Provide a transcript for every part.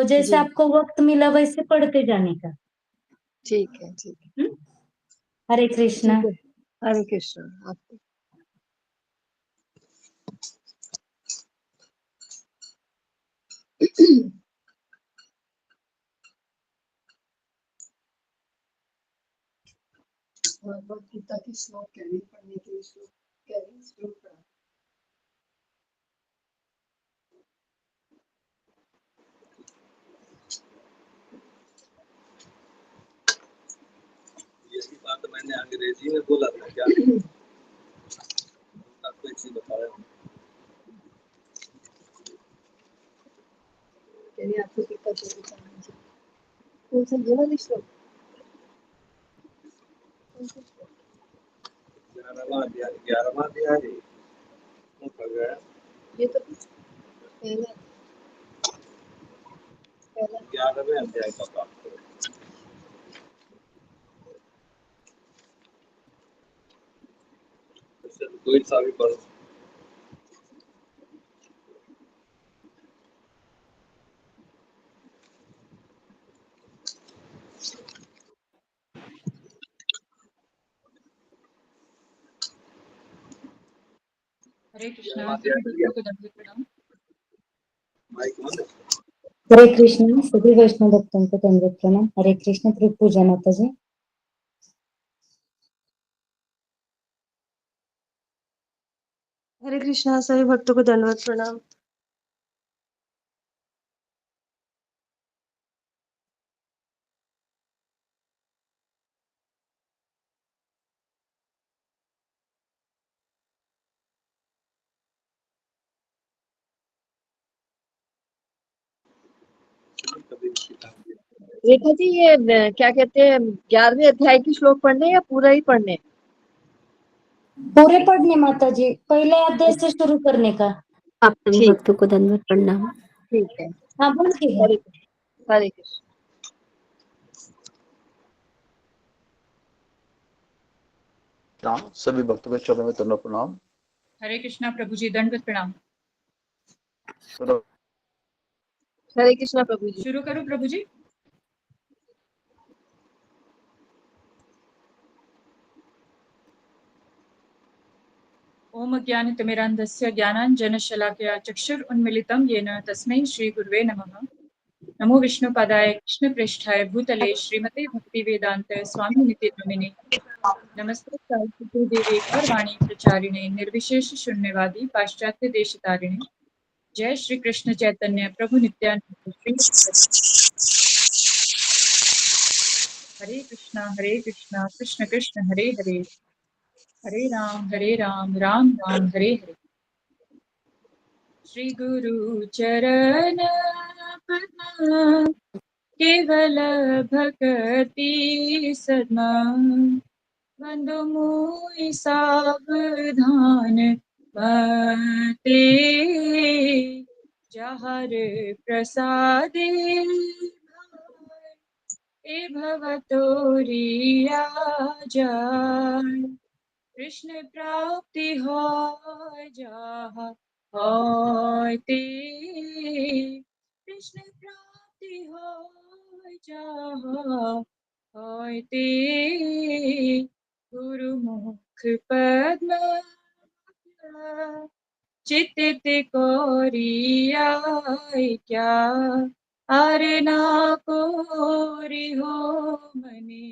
जैसे जी। आपको वक्त मिला वैसे पढ़ते जाने का। ठीक है, ठीक है। हरे कृष्णा। ठीक है, हरे कृष्ण। आपको भगवद गीता की श्लोक कैरी पढ़ने के लिए श्लोक पढ़ा। यही बात मैंने अंग्रेजी में बोला था क्या? आपको एक चीज बताया कैरी आपको गीता कैरी पढ़नी चाहिए। कौन सा ये वाली श्लोक? 11वां अध्याय कौन सा गया? ये तो पहला 11वें अध्याय का पाठ करो। कोई सा भी पढ़ो। हरे कृष्णा सभी भक्तों को दंडवत प्रणाम। माइक बंद है। हरे कृष्ण सभी वैष्णव भक्तों को दंडवत प्रणाम। हरे कृष्ण प्रभु पूजा माता जी। हरे कृष्णा सभी भक्तों को दंडवत प्रणाम। रेखा जी, ये क्या कहते हैं, 11वें अध्याय के श्लोक पढ़ने या पूरा ही पढ़ने? पूरे पढ़ने माता जी, पहले अध्याय से शुरू करने का। आप सभी ठीक। भक्तों को दंडवत प्रणाम। ठीक है। हाँ बोलिए। हरे हरे कृष्ण। सभी भक्तों के चरणों में दंडवत प्रणाम। हरे कृष्णा प्रभु जी दंडवत प्रणाम। हरे कृष्णा प्रभु जी। शुरू करो प्रभु जी। ओम अज्ञानतिमिरान्धस्य ज्ञानाञ्जनशलाकया चक्षुरुन्मीलितं येन तस्मै श्रीगुरुवे नमः। नमो विष्णुपदाय कृष्णप्रेष्ठाय भूतले श्रीमते भक्तिवेदान्त स्वामिनिति नामिने। नमस्ते सारस्वती देवी गौरवाणी प्रचारिणे निर्विशेष शून्यवादी पाश्चात्य देशतारिणे। जय श्री कृष्ण चैतन्य प्रभु नित्यानंद श्री हरे कृष्ण कृष्ण कृष्ण हरे हरे, हरे राम राम राम हरे हरे। श्री गुरु चरण केवल भक्ति सदमा बंधु मोहि सावधान मते जहर प्रसादे ए भवतोरिया जाय कृष्ण प्राप्ति हो जहाँ होते कृष्ण प्राप्ति हो जहाँ होते गुरुमुख पद्म चित्त कोरिया क्या अरे ना कोरि हो मने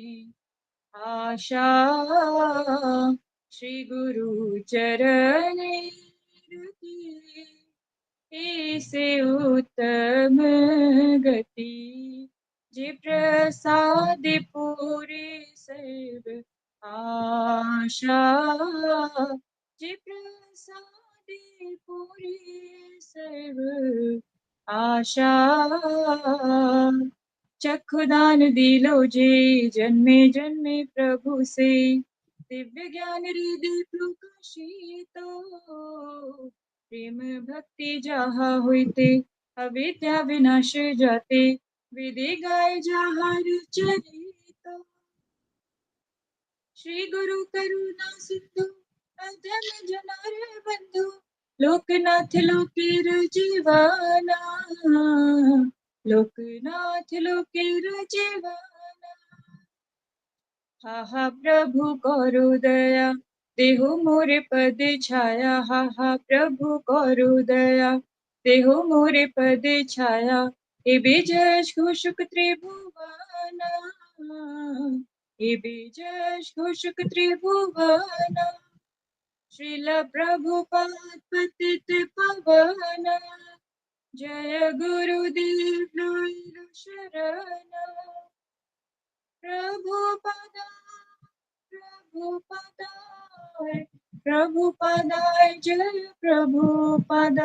आशा श्री गुरु चरणे ऐसे उत्तम गति जे प्रसाद पूरे सर्व आशा जे प्रसाद पूरे सर्व आशा चक्षुदान दिलो जे जन्मे जन्मे प्रभु से दिव्य ज्ञान हृदय प्रकाशितो प्रेम भक्ति जहाँ होते अविद्या विनाश जाते विधि गाय जहाँ चरितो श्री गुरु करुणा सिंधु अधम जनार बंधु लोकनाथ लोकेर जीवाना लोकनाथ लोके रजवाना। हा हा प्रभु करो दया, देहो मोरे पद छाया। हा हा प्रभु करो दया, देहो मोरे पद छाया। हे बीजश घोषुक त्रिभुवना, हे बीजश घोषुक त्रिभुवना। श्रील प्रभुपाद पतित पावन, जय गुरुदेव लुइलु शरण। प्रभुपदाय प्रभुपदाय जय प्रभुपदाय,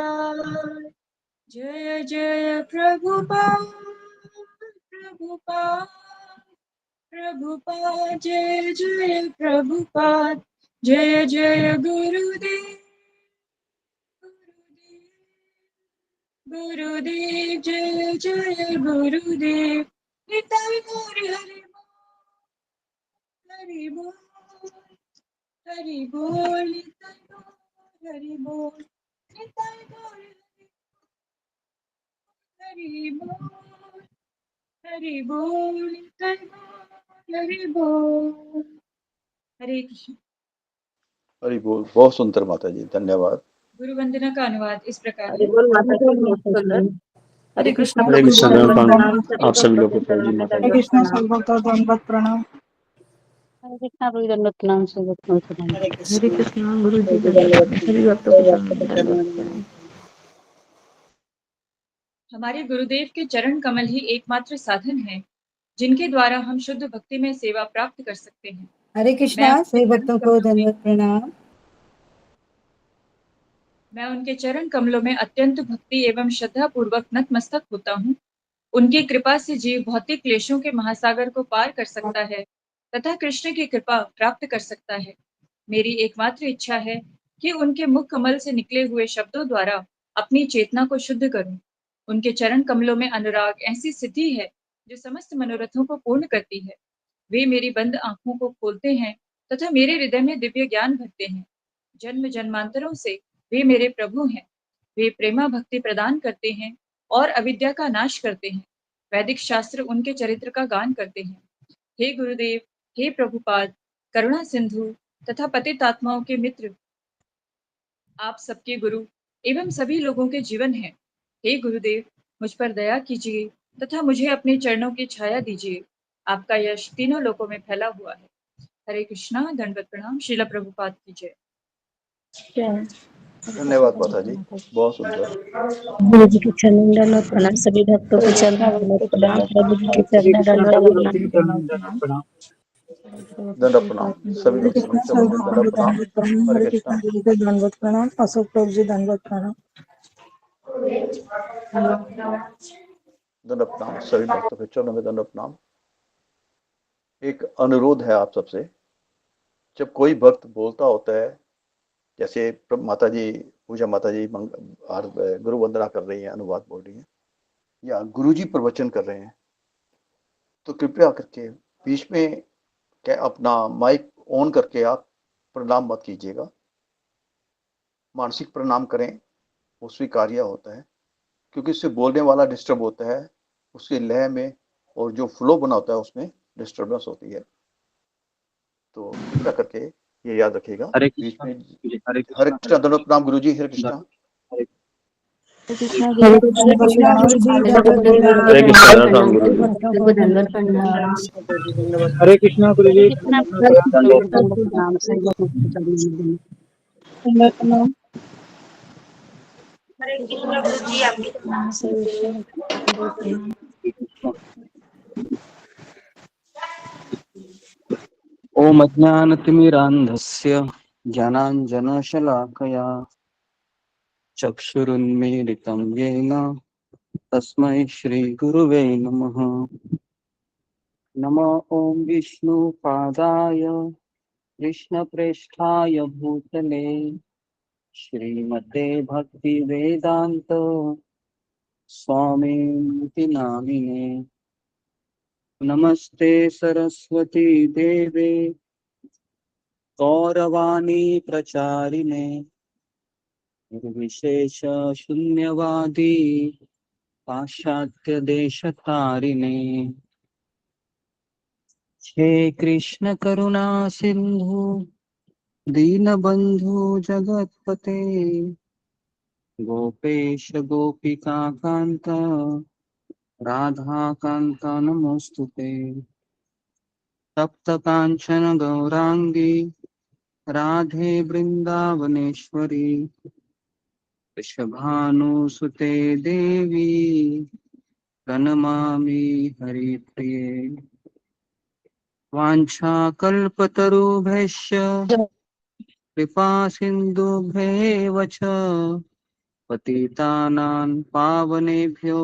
जय जय प्रभुपाद प्रभुपाद प्रभुपाद, जय जय प्रभुपाद, जय जय गुरुदेव गुरुदेव, जय जय गुरुदेव। निताय गौर हरि बोल हरि बोल, निताय गौर हरि बोल, निताय गौर हरि बोल हरि बोल, निताय गौर हरि बोल। हरे कृष्ण। हरि बोल। बहुत सुंदर माता जी, धन्यवाद। गुरु वंदना का अनुवाद इस प्रकार हरि है। बोल माता जी, बहुत सुंदर। हरे कृष्णा हरे प्रभु जी, कृष्ण दंडवत प्रणाम। प्रणाम। सभी आप सभी भक्तों लोग के को प्रभु जी चरणों में माता हरे जी। दंडवत कृष्णा प्रणाम। सब भक्तों को दंडवत प्रणाम। हरे कृष्णा प्रभु जी, दंडवत प्रणाम। सभी भक्तों को प्रणाम। हरे हरे कृष्णा। कृष्ण गुरु जी, प्रभु जी, दंडवत दंडवत प्रणाम। प्रणाम। सभी भक्तों को सभी भक्तों के दंडवत चरणों में प्रणाम। प्रणाम। हमारे गुरुदेव के चरण कमल ही एकमात्र साधन है जिनके द्वारा हम शुद्ध भक्ति में सेवा प्राप्त कर सकते हैं। हरे मैं कृष्णा सभी भक्तों को दंडवत प्रणाम। मैं उनके चरण कमलों में अत्यंत भक्ति एवं श्रद्धा पूर्वक नतमस्तक होता हूँ। उनकी कृपा से जीव भौतिक क्लेशों के महासागर को पार कर सकता है तथा कृष्ण की कृपा प्राप्त कर सकता है। मेरी एकमात्र इच्छा है कि उनके मुख कमल से निकले हुए शब्दों द्वारा अपनी चेतना को शुद्ध करूं। उनके चरण कमलों में अनुराग ऐसी सिद्धि है जो समस्त मनोरथों को पूर्ण करती है। वे मेरी बंद आंखों को खोलते हैं तथा मेरे हृदय में दिव्य ज्ञान भरते हैं। जन्म जन्मांतरों से वे मेरे प्रभु हैं। वे प्रेमा भक्ति प्रदान करते हैं और अविद्या का नाश करते हैं। वैदिक शास्त्र उनके चरित्र का गान करते हैं। हे गुरुदेव, हे प्रभुपाद, करुणा सिंधु तथा पतित आत्माओं के मित्र, आप सबके गुरु एवं सभी लोगों के जीवन हैं। हे गुरुदेव, मुझ पर दया कीजिए तथा मुझे अपने चरणों की छाया दीजिए। आपका यश तीनों लोकों में फैला हुआ है। हरे कृष्णा, दंडवत प्रणाम। शीला प्रभुपाद की जय। हरे कृष्णा धन्यवाद प्रभु माता जी, जी, माता जी। बहुत सुंदर। गुरु जी के चरणों में दंडवत प्रणाम। सभी भक्तों के चरणों में दंडवत प्रणाम। प्रभु जी के चरणों में दंडवत प्रणाम। दंड प्रणाम। सभी हरे भक्तों के कृष्णा चरणों सभी में भक्तों दंड को प्रणाम। दंडवत प्रणाम। हरे हरे कृष्णा। कृष्णा गुरु को दंडवत प्रणाम। अशोक प्रभु जी दंडवत प्रणाम। दंड प्रणाम। सभी भक्तों के चरणों में दंड प्रणाम। एक अनुरोध है आप सबसे, जब कोई भक्त बोलता होता है, जैसे माता जी, पूजा माता जी गुरु वंदना कर रही हैं, अनुवाद बोल रही हैं, या गुरु जी प्रवचन कर रहे हैं, तो कृपया करके बीच में क्या अपना माइक ऑन करके आप प्रणाम मत कीजिएगा। मानसिक प्रणाम करें, वो स्वीकार्य होता है, क्योंकि इससे बोलने वाला डिस्टर्ब होता है, उसकी लय में और जो फ्लो बना होता है उसमें डिस्टर्बेंस होती है। तो कृपया करके ये याद रखिएगा। हरे बीच कृष्ण। में हरे हरे कृष्ण। कृष्णा, दंडवत प्रणाम गुरु जी। हरे कृष्णा। हरे कृष्णा हरे गुरु जी, कृष्णा दंडवत प्रणाम प्रणाम। गुरु जी सभी दंडवत भक्तों को प्रणाम। हरे कृष्ण दंडवत राम प्रणाम। गुरु सभी जी। सभी भक्तों भक्तों को को दंडवत दंडवत प्रणाम। प्रणाम। हरे कृष्णा गुरु हरे जी। कृष्णा हरे गुरु जी कृष्णा को प्रभु दंडवत जी प्रणाम। सभी भक्तों को चरणों में दंडवत प्रणाम। हरे कृष्णा गुरु जी, आपके प्रणाम। सभी भक्तों को दंडवत प्रणाम। ओम अज्ञानतिमिरान्धस्य ज्ञानाञ्जनशलाकया चक्षुरुन्मीलितं येन तस्मै श्रीगुरुवे नमः। नमो ॐ विष्णुपादाय कृष्णप्रेष्ठाय भूतले श्रीमते भक्तिवेदान्त स्वामीति नामिने। नमस्ते सरस्वती देवे गौरवाणी प्रचारिणे निर्विशेष शून्यवादी पाश्चात्य देश तारिणे हे कृष्ण करुणा सिंधु दीनबंधु जगतपते गोपेश गोपिका कांत राधा कांत नमोस्तुते तप्त कांचन गौरांगी राधे वृंदावनेश्वरी वृषभानुसुते देवी प्रणमामि हरिप्रिये वाञ्छाकल्पतरुभ्यश्च कृपा सिन्धुभ्येव च पतितानां पावनेभ्यो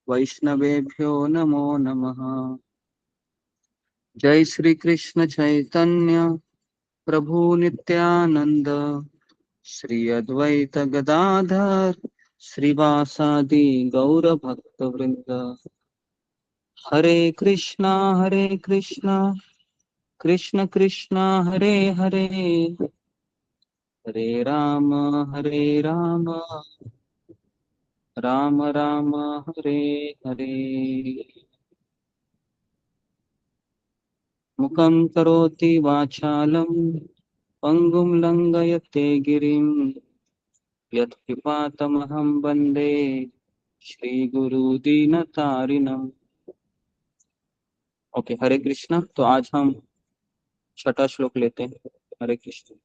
वैष्णवेभ्यो नमो नमः। जय श्री कृष्ण चैतन्य प्रभु नित्यानंद श्री अद्वैत गदाधर श्रीवासादि गौर भक्त वृंद। हरे कृष्णा कृष्ण कृष्ण हरे हरे हरे राम राम राम हरे हरे। मुखं करोति वाचालं पंगुं लंघयते गिरिं यत्कृपातमहं वन्दे श्रीगुरुदीनतारिणम्। ओके, हरे कृष्णा। तो आज हम छठा श्लोक लेते हैं। हरे कृष्ण।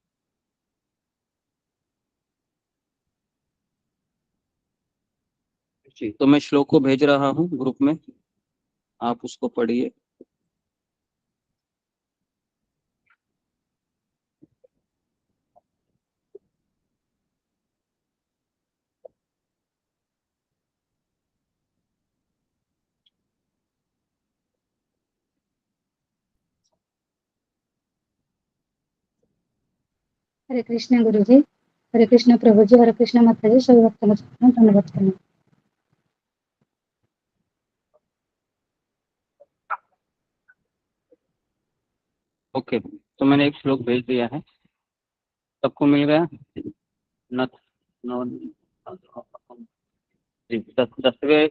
जी, तो मैं श्लोक को भेज रहा हूँ ग्रुप में, आप उसको पढ़िए। हरे कृष्ण गुरु जी, हरे कृष्ण प्रभु जी, हरे कृष्ण माता जी, सभी भक्तों को धन्यवाद करना। ओके, तो मैंने एक श्लोक भेज दिया है, सबको मिल गया? न, न, जी, 10वें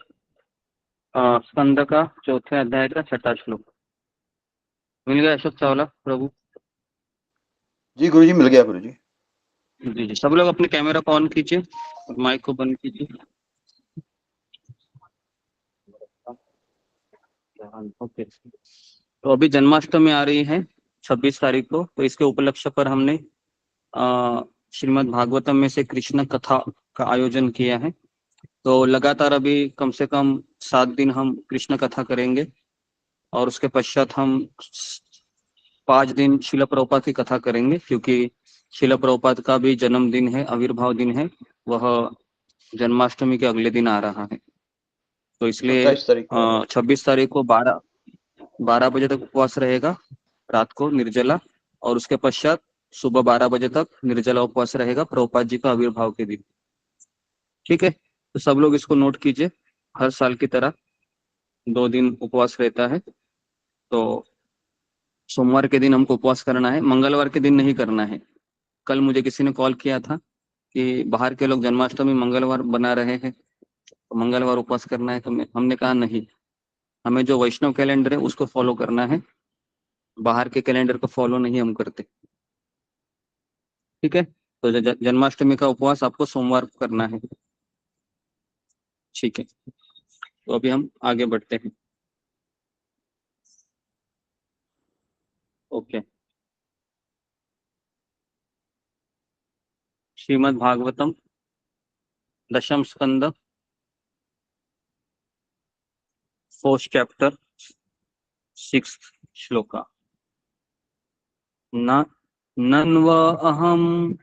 स्कंद का 4थे अध्याय का 6ठा श्लोक मिल गया अशोक चावला प्रभु? जी गुरुजी, मिल गया गुरुजी। जी जी, सब लोग अपने कैमरा को ऑन कीजिए और माइक को बंद कीजिए। ओके, तो अभी जन्माष्टमी आ रही है 26 तारीख को, तो इसके उपलक्ष्य पर हमने श्रीमद् भागवतम में से कृष्ण कथा का आयोजन किया है। तो लगातार अभी कम से कम 7 दिन हम कृष्ण कथा करेंगे और उसके पश्चात हम 5 दिन शिला प्रभुपाद की कथा करेंगे, क्योंकि शिला प्रभुपाद का भी जन्मदिन है, आविर्भाव दिन है, वह जन्माष्टमी के अगले दिन आ रहा है। तो इसलिए 27 तारीख को 26 तारीख को 12 बजे तक उपवास रहेगा रात को निर्जला, और उसके पश्चात सुबह 12 बजे तक निर्जला उपवास रहेगा प्रभुपाद जी का आविर्भाव के दिन। ठीक है, तो सब लोग इसको नोट कीजिए। हर साल की तरह 2 दिन उपवास रहता है। तो सोमवार के दिन हमको उपवास करना है, मंगलवार के दिन नहीं करना है। कल मुझे किसी ने कॉल किया था कि बाहर के लोग जन्माष्टमी मंगलवार बना रहे हैं, तो मंगलवार उपवास करना है। तो हमने कहा नहीं, हमें जो वैष्णव कैलेंडर है उसको फॉलो करना है, बाहर के कैलेंडर को फॉलो नहीं हम करते। ठीक है, तो जन्माष्टमी का उपवास आपको सोमवार को करना है। ठीक है, तो अभी हम आगे बढ़ते हैं। ओके, श्रीमद् भागवतम 10th स्कंद 4th चैप्टर 6th श्लोका। न नन्व अहम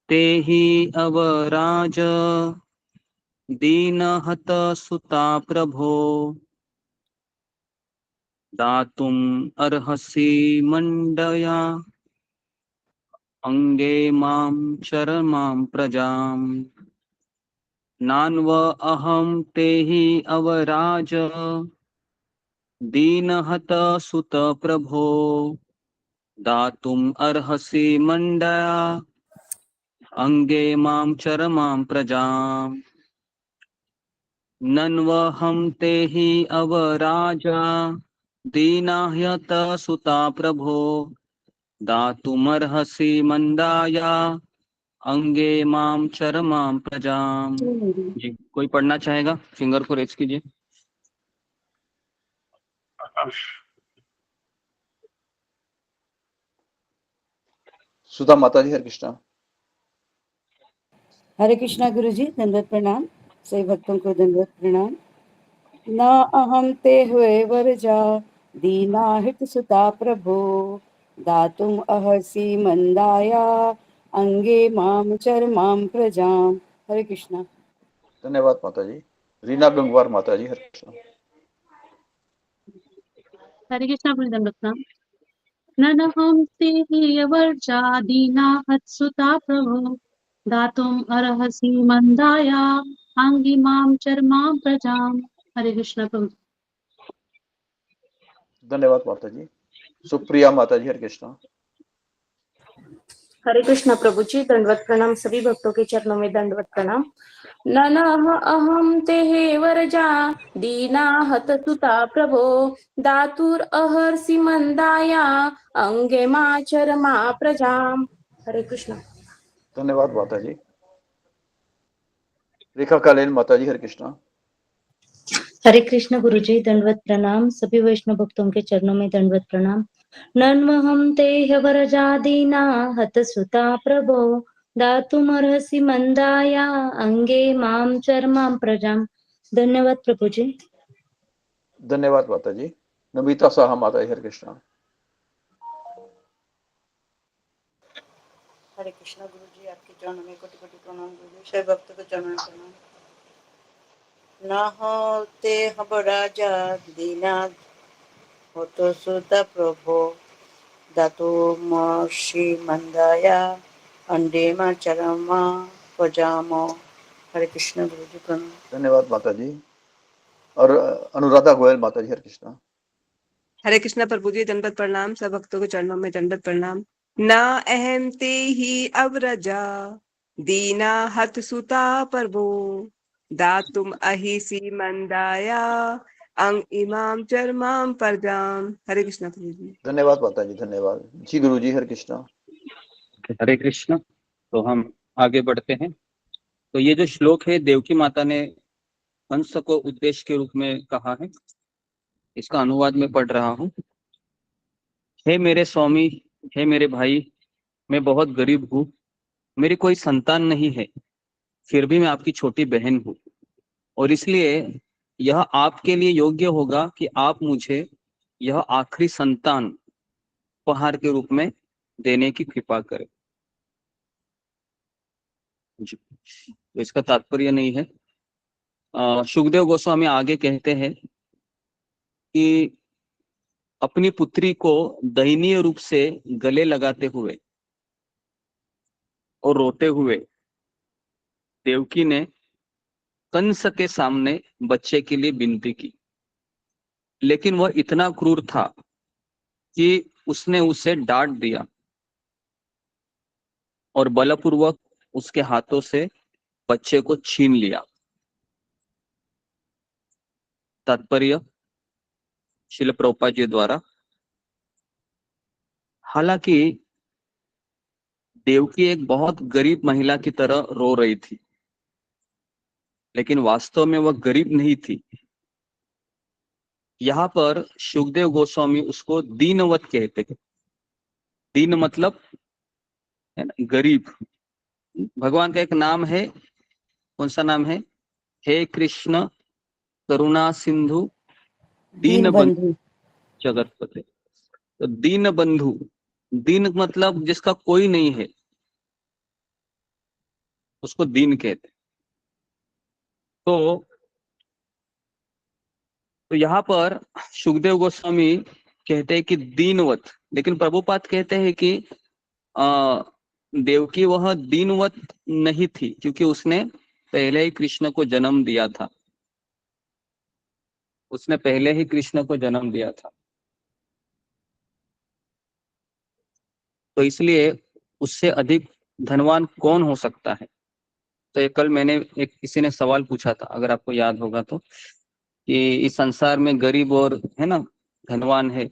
ते हि अवराज दीनहत सुता प्रभो दातुम अर्हसि मंडया अंगे मां शरमां प्रजाम। नान्व अहम ते हि अवराज दीनहत सुत प्रभो दातुम अर्हसि मंडया अंगे मां चरमां प्रजाम। नन्वहं ते हि अवराजा दीनाह्यत सुता प्रभो दातुमर्हसि मंदाया अंगे माम चरमाम प्रजाम। जी, कोई पढ़ना चाहेगा? फिंगर को रेज कीजिए। सुधा माता जी, हरे कृष्णा। हरे कृष्णा गुरु जी, दंडवत प्रणाम। सभी भक्तों को दंडवत प्रणाम। न अहम ते हुए वरजा दीना हित सुता प्रभो दातुम अहसी मंदाया अंगे माम चरमाम प्रजाम। हरे कृष्णा। धन्यवाद माता जी। रीना गंगवार माता जी, हरे कृष्णा। हरे कृष्णा गुरु दंडवत प्रणाम। ननहं ते हि वर्जा दीना हत्सुता प्रभो दातुम अर्हसि मंदाया अंगी माम चरमाम प्रजाम। हरे कृष्णा प्रभु। धन्यवाद माता जी। सुप्रिया माता जी, हरे कृष्णा। हरे कृष्णा प्रभु जी, दंडवत प्रणाम। सभी भक्तों के चरणों में दंडवत प्रणाम। ननः अहम ते वरजा दीना हत सुता प्रभो दातुर अहर्षि मंदाया अंगे माचर मा प्रजाम। हरे कृष्णा। धन्यवाद माता जी। रेखा कालीन माता जी, हरे कृष्णा। हरे कृष्ण गुरु जी, दंडवत प्रणाम। सभी वैष्णव भक्तों के चरणों में दंडवत प्रणाम। नन्वहं ते ह्यवरजादीना हत सुता प्रभो दातुमर्हसि मंदाया अंगे माम चरमाम प्रजाम। धन्यवाद प्रभु जी। धन्यवाद माता जी। नमिता साहा माता जी, हरे कृष्णा। हरे कृष्णा गुरु जी, आपके चरणों में कोटि कोटि प्रणाम गुरु जी। सभी भक्तों के चरणों में प्रणाम। न होते हम राजा दीना हो तो सुता प्रभो दातु मर्षि मंदाया अंडे मा चरमा पजामो। हरे कृष्ण गुरु जी, प्रणाम। धन्यवाद माता जी। और अनुराधा गोयल माता जी, हरे कृष्णा। हरे कृष्णा प्रभु जी, दंडवत प्रणाम। सब भक्तों के चरणों में दंडवत प्रणाम। ना अहम ते ही अवरजा दीना हत सुता प्रभो दातुम अहिसी मंदाया अंग इमाम चरमाम परजाम। हरे कृष्णा प्रभु जी। धन्यवाद माता जी, धन्यवाद जी। गुरु जी, हरे कृष्णा। हरे कृष्ण। तो हम आगे बढ़ते हैं। तो ये जो श्लोक है, देवकी माता ने हंस को उद्देश्य के रूप में कहा है। इसका अनुवाद में पढ़ रहा हूँ। हे मेरे स्वामी, हे मेरे भाई, मैं बहुत गरीब हूँ, मेरी कोई संतान नहीं है, फिर भी मैं आपकी छोटी बहन हूँ, और इसलिए यह आपके लिए योग्य होगा कि आप मुझे यह आखिरी संतान उपहार के रूप में देने की कृपा करें। तो इसका तात्पर्य नहीं है। सुखदेव गोस्वामी आगे कहते हैं कि अपनी पुत्री को दयनीय रूप से गले लगाते हुए और रोते हुए देवकी ने कंस के सामने बच्चे के लिए विनती की, लेकिन वह इतना क्रूर था कि उसने उसे डांट दिया और बलपूर्वक उसके हाथों से बच्चे को छीन लिया। तात्पर्य श्रील प्रभुपाद जी द्वारा। हालांकि देवकी एक बहुत गरीब महिला की तरह रो रही थी, लेकिन वास्तव में वह गरीब नहीं थी। यहाँ पर सुखदेव गोस्वामी उसको दीनवत कहते हैं। दीन मतलब है ना, गरीब। भगवान का एक नाम है, कौन सा नाम है? हे कृष्ण करुणा सिंधु दीन दीन बंधु बंधु। जगतपते। तो दीन बंधु, दीन मतलब जिसका कोई नहीं है, उसको दीन कहते। तो यहाँ पर सुखदेव गोस्वामी कहते हैं कि दीनवत, लेकिन प्रभुपाद कहते हैं कि देवकी वह दीनवत नहीं थी, क्योंकि उसने पहले ही कृष्ण को जन्म दिया था। उसने पहले ही कृष्ण को जन्म दिया था, तो इसलिए उससे अधिक धनवान कौन हो सकता है। तो ये कल मैंने एक किसी ने सवाल पूछा था, अगर आपको याद होगा तो, कि इस संसार में गरीब और है ना धनवान है,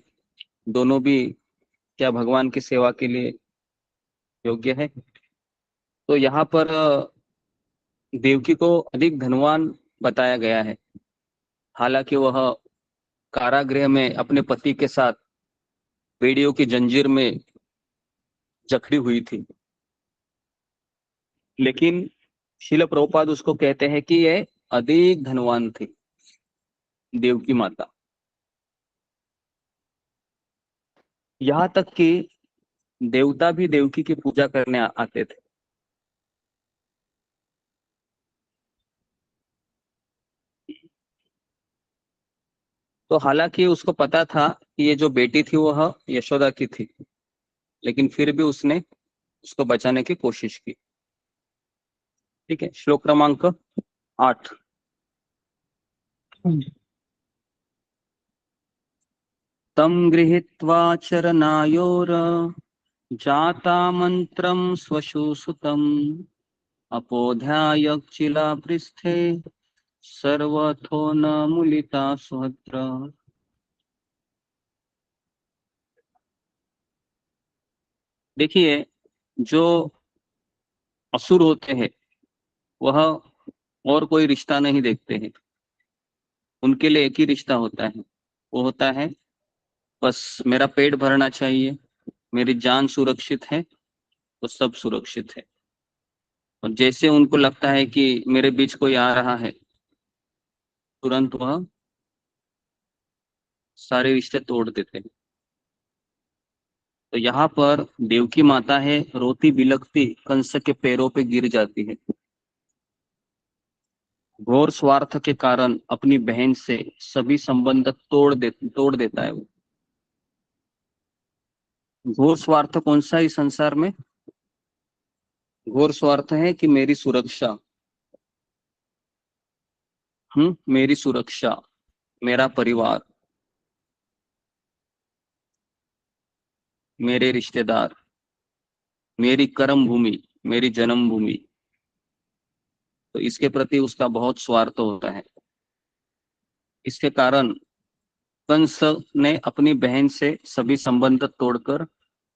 दोनों भी क्या भगवान की सेवा के लिए योग्य है? तो यहाँ पर देवकी को अधिक धनवान बताया गया है, हालांकि वह कारागृह में अपने पति के साथ बेड़ियों की जंजीर में जकड़ी हुई थी, लेकिन शिल प्रभुपाद उसको कहते हैं कि ये अधिक धनवान थी, देवकी माता। यहाँ तक कि देवता भी देवकी की पूजा करने आते थे। तो हालांकि उसको पता था कि ये जो बेटी थी वह यशोदा की थी, लेकिन फिर भी उसने उसको बचाने की कोशिश की। ठीक है, श्लोक क्रमांक 8। तम गृहीत्वा चरनायोर जाता मंत्रम स्वशुसुतम अपोध्यायचिला पृष्ठे सर्वथो न मुलिता सुहद्र। देखिए, जो असुर होते हैं वह और कोई रिश्ता नहीं देखते हैं, उनके लिए एक ही रिश्ता होता है, वो होता है बस मेरा पेट भरना चाहिए, मेरी जान सुरक्षित है तो सब सुरक्षित है। और जैसे उनको लगता है कि मेरे बीच कोई आ रहा है, तुरंत वह सारे रिश्ते तोड़ देते हैं। तो यहाँ पर देवकी माता है, रोती बिलखती कंस के पैरों पे गिर जाती है। घोर स्वार्थ के कारण अपनी बहन से सभी संबंध तोड़ देता है वो। घोर स्वार्थ कौन सा इस संसार में? घोर स्वार्थ है कि मेरी सुरक्षा, मेरी सुरक्षा, मेरा परिवार, मेरे रिश्तेदार, मेरी कर्म भूमि, मेरी जन्मभूमि, तो इसके प्रति उसका बहुत स्वार्थ होता है। इसके कारण कंस ने अपनी बहन से सभी संबंध तोड़कर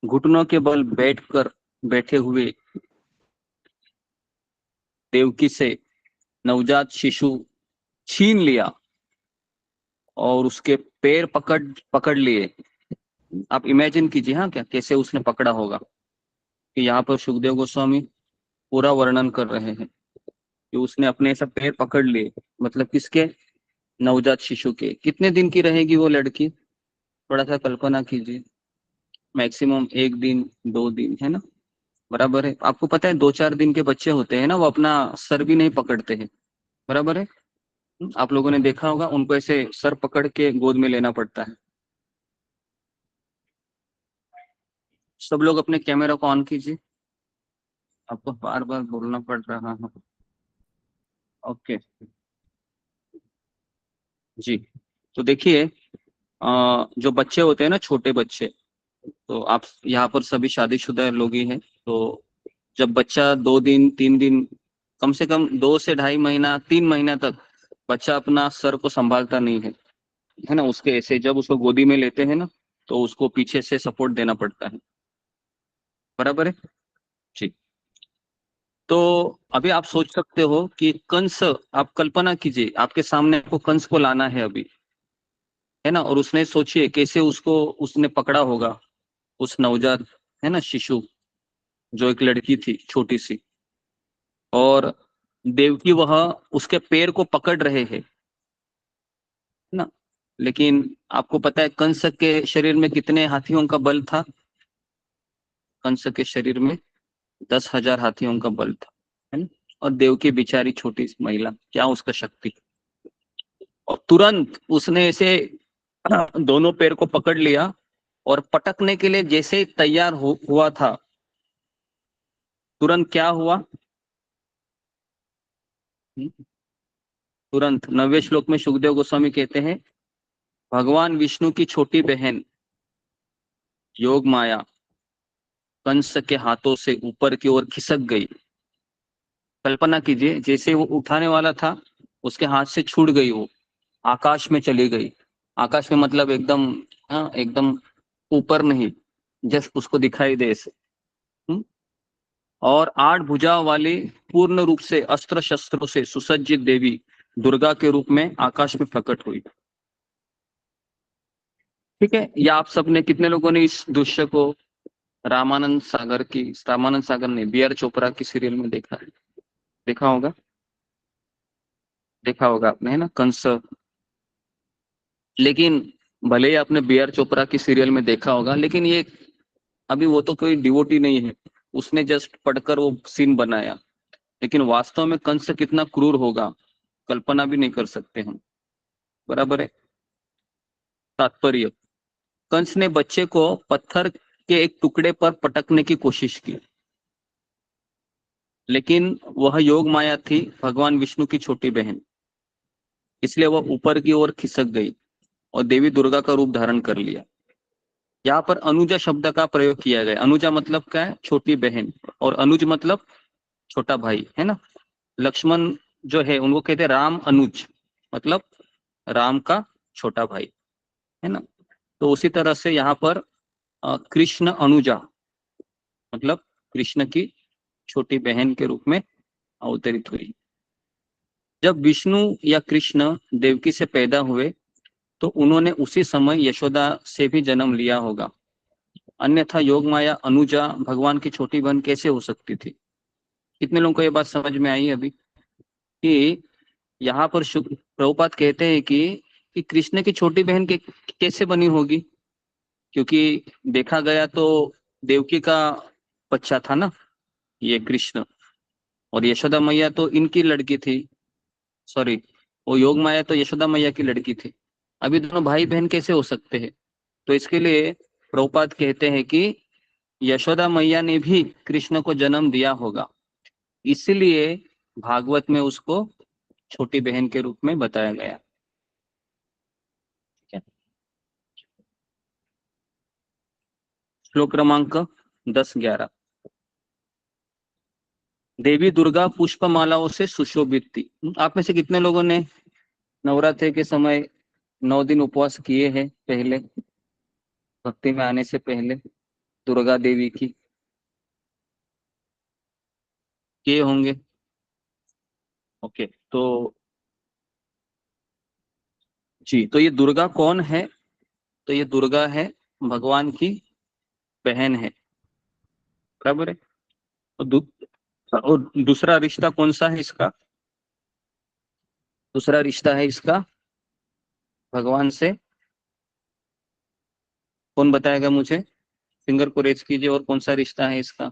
घुटनों के बल बैठे हुए देवकी से नवजात शिशु छीन लिया और उसके पैर पकड़ लिए। आप इमेजिन कीजिए हाँ, क्या कैसे उसने पकड़ा होगा, कि यहाँ पर सुखदेव गोस्वामी पूरा वर्णन कर रहे हैं कि उसने अपने ऐसा पैर पकड़ लिए, मतलब किसके? नवजात शिशु के। कितने दिन की रहेगी वो लड़की? थोड़ा सा कल्पना कीजिए, मैक्सिमम 1 दिन 2 दिन, है ना, बराबर है। आपको पता है 2-4 दिन के बच्चे होते हैं ना, वो अपना सर भी नहीं पकड़ते हैं, बराबर है। आप लोगों ने देखा होगा, उनको ऐसे सर पकड़ के गोद में लेना पड़ता है। सब लोग अपने कैमरा को ऑन कीजिए, आपको बार बार बोलना पड़ रहा है। ओके जी। तो देखिए, जो बच्चे होते हैं ना, छोटे बच्चे, तो आप यहाँ पर सभी शादीशुदा लोग ही हैं, तो जब बच्चा 2 दिन 3 दिन, कम से कम 2 से 2.5 महीना 3 महीना तक बच्चा अपना सर को संभालता नहीं है ना, उसके ऐसे जब उसको गोदी में लेते हैं ना, तो उसको पीछे से सपोर्ट देना पड़ता है, बराबर है जी। तो अभी आप सोच सकते हो कि कंस, आप कल्पना कीजिए आपके सामने आपको कंस को लाना है अभी, है ना, और उसने सोचिए कैसे उसने पकड़ा होगा उस नवजात, है ना, शिशु, जो एक लड़की थी छोटी सी, और देवकी वह उसके पैर को पकड़ रहे हैं, है ना। लेकिन आपको पता है कंस के शरीर में कितने हाथियों का बल था? कंस के शरीर में 10,000 हाथियों का बल था, है ना। और देवकी बेचारी छोटी सी महिला, क्या उसका शक्ति। और तुरंत उसने ऐसे दोनों पैर को पकड़ लिया और पटकने के लिए जैसे ही तैयार हुआ था, तुरंत क्या हुआ? तुरंत 9वें श्लोक में सुखदेव गोस्वामी कहते हैं, भगवान विष्णु की छोटी बहन योग माया कंस के हाथों से ऊपर की ओर खिसक गई कल्पना कीजिए जैसे वो उठाने वाला था, उसके हाथ से छूट गई, वो आकाश में चली गई। आकाश में मतलब एकदम, हाँ एकदम ऊपर नहीं, जस्ट उसको दिखाई दे ऐसे। और 8 भुजाओं वाली पूर्ण रूप से अस्त्र शस्त्रों से सुसज्जित देवी दुर्गा के रूप में आकाश में प्रकट हुई। ठीक है, या आप सबने, कितने लोगों ने इस दृश्य को रामानंद सागर ने बी.आर. चोपड़ा की सीरियल में देखा है? देखा होगा, देखा होगा आपने, है ना, कंस। लेकिन भले ही आपने बी.आर. चोपड़ा की सीरियल में देखा होगा, लेकिन ये अभी वो तो कोई डिवोटी नहीं है, उसने जस्ट पढ़कर वो सीन बनाया। लेकिन वास्तव में कंस कितना क्रूर होगा, कल्पना भी नहीं कर सकते हम। बराबर है। तात्पर्य, कंस ने बच्चे को पत्थर के एक टुकड़े पर पटकने की कोशिश की, लेकिन वह योग माया थी, भगवान विष्णु की छोटी बहन, इसलिए वह ऊपर की ओर खिसक गई और देवी दुर्गा का रूप धारण कर लिया। यहाँ पर अनुजा शब्द का प्रयोग किया गया। अनुजा मतलब क्या है? छोटी बहन, और अनुज मतलब छोटा भाई, है ना। लक्ष्मण जो है उनको कहते हैं राम अनुज, मतलब राम का छोटा भाई, है ना। तो उसी तरह से यहाँ पर कृष्ण अनुजा मतलब कृष्ण की छोटी बहन के रूप में अवतरित हुई। जब विष्णु या कृष्ण देवकी से पैदा हुए तो उन्होंने उसी समय यशोदा से भी जन्म लिया होगा, अन्यथा योग माया अनुजा भगवान की छोटी बहन कैसे हो सकती थी? कितने लोगों को ये बात समझ में आई अभी? कि यहाँ पर प्रभुपाद कहते हैं कि कृष्ण की छोटी बहन कैसे बनी होगी, क्योंकि देखा गया तो देवकी का बच्चा था ना ये कृष्ण, और यशोदा मैया तो इनकी लड़की थी, सॉरी वो योग माया तो यशोदा मैया की लड़की थी। अभी दोनों भाई बहन कैसे हो सकते हैं? तो इसके लिए प्रभुपाद कहते हैं कि यशोदा मैया ने भी कृष्ण को जन्म दिया होगा, इसलिए भागवत में उसको छोटी बहन के रूप में बताया गया। श्लोक क्रमांक 10-11। देवी दुर्गा पुष्पमालाओं से सुशोभित थी। आप में से कितने लोगों ने नवरात्रि के समय 9 दिन उपवास किए हैं पहले, भक्ति में आने से पहले दुर्गा देवी की? किए होंगे। ओके, तो जी, तो ये दुर्गा कौन है? तो ये दुर्गा है भगवान की बहन है, बराबर है। और दूसरा रिश्ता कौन सा है इसका? दूसरा रिश्ता है इसका भगवान से। कौन बताएगा मुझे? फिंगर को रेज कीजिए। और कौन सा रिश्ता है इसका?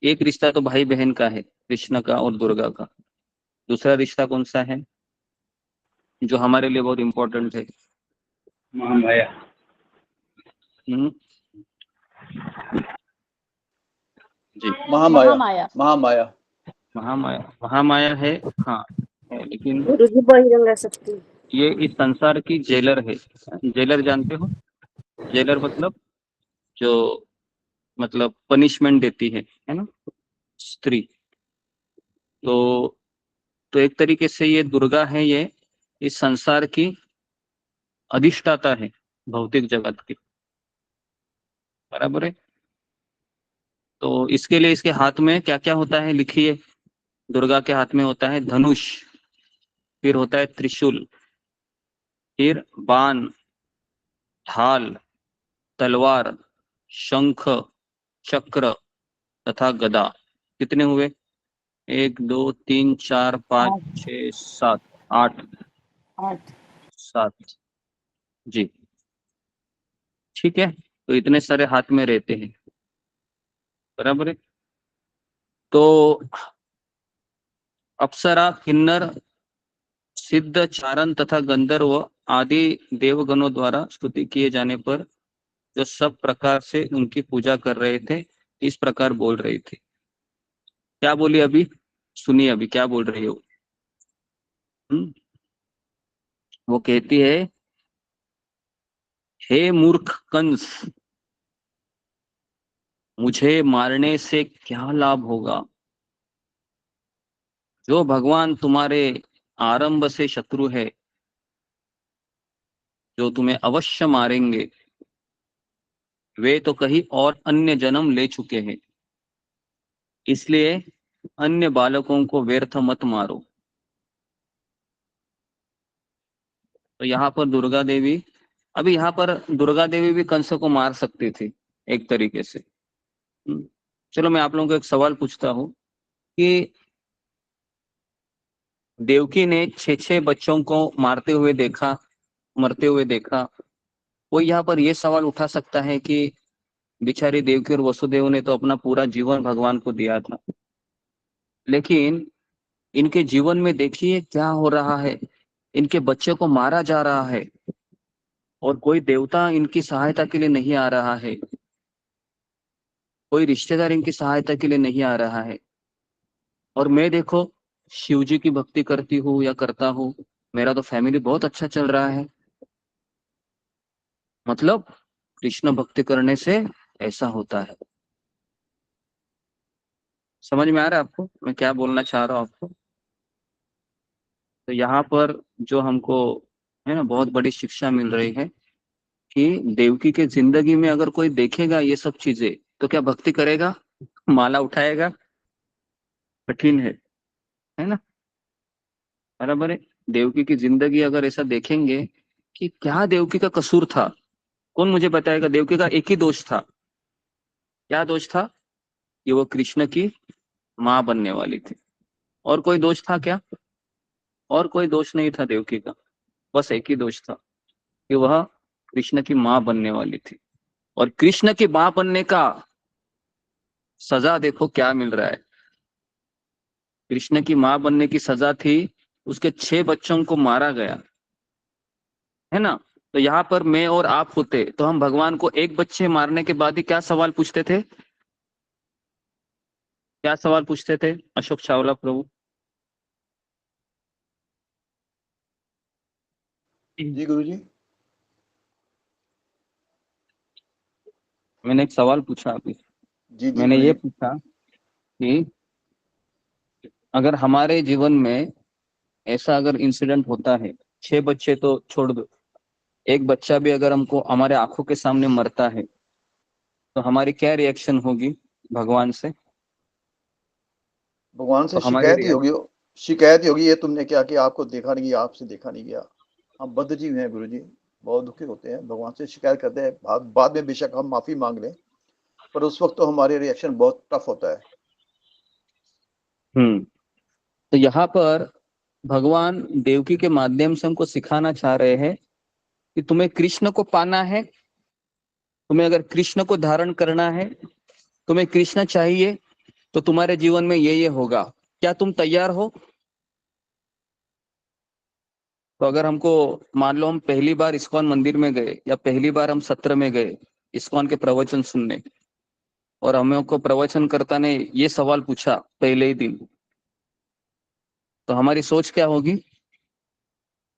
एक रिश्ता तो भाई बहन का है, कृष्ण का और दुर्गा का। दूसरा रिश्ता कौन सा है जो हमारे लिए बहुत इंपॉर्टेंट है? महामाया। जी, महामाया। महामाया। महामाया। महामाया, महामाया है, हाँ है, लेकिन गुरुजी बहिरंगा शक्ति। ये इस संसार की जेलर है। जेलर जानते हो? जेलर मतलब जो मतलब पनिशमेंट देती है ना, स्त्री। तो एक तरीके से ये दुर्गा है, ये इस संसार की अधिष्ठाता है, भौतिक जगत की, बराबर है। तो इसके लिए इसके हाथ में क्या क्या होता है लिखिए। दुर्गा के हाथ में होता है धनुष, फिर होता है त्रिशूल, फिर बाण, ढाल, तलवार, शंख, चक्र तथा गदा। कितने हुए? 1 2 3 4 5 6 7 8 7। जी, ठीक है। तो इतने सारे हाथ में रहते हैं, बराबर है। तो अप्सरा, किन्नर, सिद्ध, चारण तथा गंधर्व आदि देवगणों द्वारा स्तुति किए जाने पर जो सब प्रकार से उनकी पूजा कर रहे थे, इस प्रकार बोल रही थी। क्या बोली अभी? सुनिए अभी क्या बोल रही हो। वो कहती है, हे मूर्ख कंस, मुझे मारने से क्या लाभ होगा? जो भगवान तुम्हारे आरंभ से शत्रु है, जो तुम्हें अवश्य मारेंगे, वे तो कहीं और अन्य जन्म ले चुके हैं। इसलिए अन्य बालकों को व्यर्थ मत मारो। तो यहाँ पर दुर्गा देवी, अभी यहाँ पर दुर्गा देवी भी कंस को मार सकती थी एक तरीके से। चलो मैं आप लोगों को एक सवाल पूछता हूँ कि देवकी ने 6 बच्चों को मारते हुए देखा, मरते हुए देखा। वो यहाँ पर ये सवाल उठा सकता है कि बेचारी देवकी और वसुदेव ने तो अपना पूरा जीवन भगवान को दिया था, लेकिन इनके जीवन में देखिए क्या हो रहा है। इनके बच्चे को मारा जा रहा है और कोई देवता इनकी सहायता के लिए नहीं आ रहा है, कोई रिश्तेदार इनकी सहायता के लिए नहीं आ रहा है। और मैं देखो शिव जी की भक्ति करती हूँ या करता हूँ, मेरा तो फैमिली बहुत अच्छा चल रहा है। मतलब कृष्ण भक्ति करने से ऐसा होता है। समझ में आ रहा है आपको मैं क्या बोलना चाह रहा हूँ आपको? तो यहाँ पर जो हमको है ना बहुत बड़ी शिक्षा मिल रही है कि देवकी के जिंदगी में अगर कोई देखेगा ये सब चीजें तो क्या भक्ति करेगा? माला उठाएगा? कठिन है ना? बराबर है। देवकी की जिंदगी अगर ऐसा देखेंगे कि क्या देवकी का कसूर था, कौन मुझे बताएगा? देवकी का एक ही दोष था। क्या दोष था? कि वो कृष्ण की माँ बनने वाली थी। और कोई दोष था क्या? और कोई दोष नहीं था देवकी का, बस एक ही दोष था कि वह कृष्ण की माँ बनने वाली थी। और कृष्ण की माँ बनने का सजा देखो क्या मिल रहा है। कृष्ण की माँ बनने की सजा थी उसके 6 बच्चों को मारा गया, है ना? तो यहाँ पर मैं और आप होते तो हम भगवान को एक बच्चे मारने के बाद ही क्या सवाल पूछते थे? क्या सवाल पूछते थे अशोक चावला प्रभु? जी गुरुजी। मैंने एक सवाल पूछा अभी। जी जी मैंने ये गुरुजी। पूछा कि अगर हमारे जीवन में ऐसा अगर इंसिडेंट होता है, 6 बच्चे तो छोड़ दो, एक बच्चा भी अगर हमको हमारे आंखों के सामने मरता है तो हमारी क्या रिएक्शन होगी भगवान से? भगवान से तो हमारी शिकायत ही होगी। शिकायत ही होगी, ये तुमने क्या किया, आपको देखा नहीं गया, आपसे देखा नहीं गया। हम बद्ध जीव हैं गुरुजी, बहुत दुखी होते हैं, भगवान से शिकायत करते हैं। बाद में बेशक हम माफी मांग लें, पर उस वक्त तो हमारे रिएक्शन बहुत टफ होता है। तो यहाँ पर भगवान देवकी के माध्यम से हमको सिखाना चाह रहे हैं कि तुम्हें कृष्ण को पाना है, तुम्हें अगर कृष्ण को धारण करना है, तुम्हें कृष्ण चाहिए, तो तुम्हारे जीवन में ये होगा। क्या तुम तैयार हो? तो अगर हमको मान लो हम पहली बार इस्कॉन मंदिर में गए या पहली बार हम सत्र में गए इस्कॉन के प्रवचन सुनने, और हमें को प्रवचनकर्ता ने ये सवाल पूछा पहले ही दिन, तो हमारी सोच क्या होगी?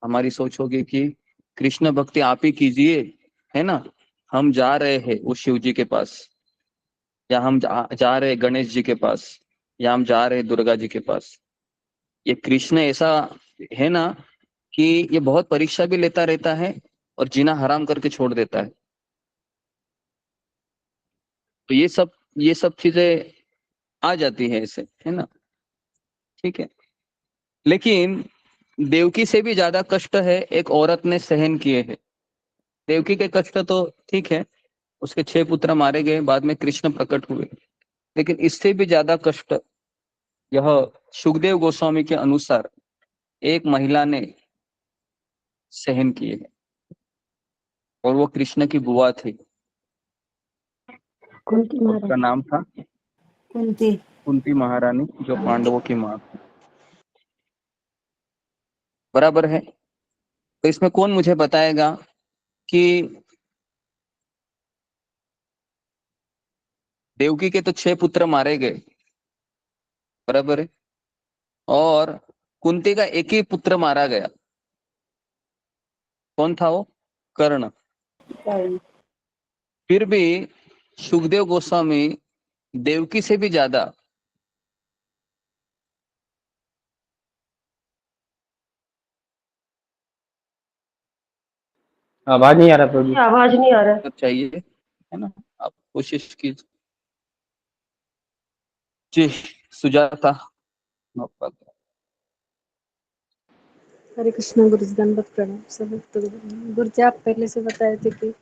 हमारी सोच होगी कि कृष्ण भक्ति आप ही कीजिए, है ना? हम जा रहे हैं वो शिव जी के पास, या हम जा रहे हैं गणेश जी के पास, या हम जा रहे हैं दुर्गा जी के पास। ये कृष्ण ऐसा है ना कि ये बहुत परीक्षा भी लेता रहता है और जीना हराम करके छोड़ देता है। तो ये सब चीजें आ जाती है ऐसे, है ना? ठीक है। लेकिन देवकी से भी ज्यादा कष्ट है एक औरत ने सहन किए हैं। देवकी के कष्ट तो ठीक है, उसके 6 पुत्र मारे गए, बाद में कृष्ण प्रकट हुए, लेकिन इससे भी ज्यादा कष्ट यह सुखदेव गोस्वामी के अनुसार एक महिला ने सहन किए हैं, और वो कृष्ण की बुआ थी। कुंती उसका महाराज। नाम था कुंती। कुंती महारानी, जो पांडवों की माँ थी। बराबर है। तो इसमें कौन मुझे बताएगा कि देवकी के तो 6 पुत्र मारे गए, बराबर है, और कुंती का एक ही पुत्र मारा गया। कौन था वो? कर्ण। फिर भी सुखदेव गोस्वामी देवकी से भी ज्यादा। आवाज नहीं आ रहा प्रभु जी। आवाज नहीं आ रहा है। तो चाहिए है ना, आप कोशिश कीजिए। जी, सुजाता। हरे कृष्ण गुरु जी, दंडवत प्रणाम सब भक्तों को गुरु जी, आप पहले से बताए थे कि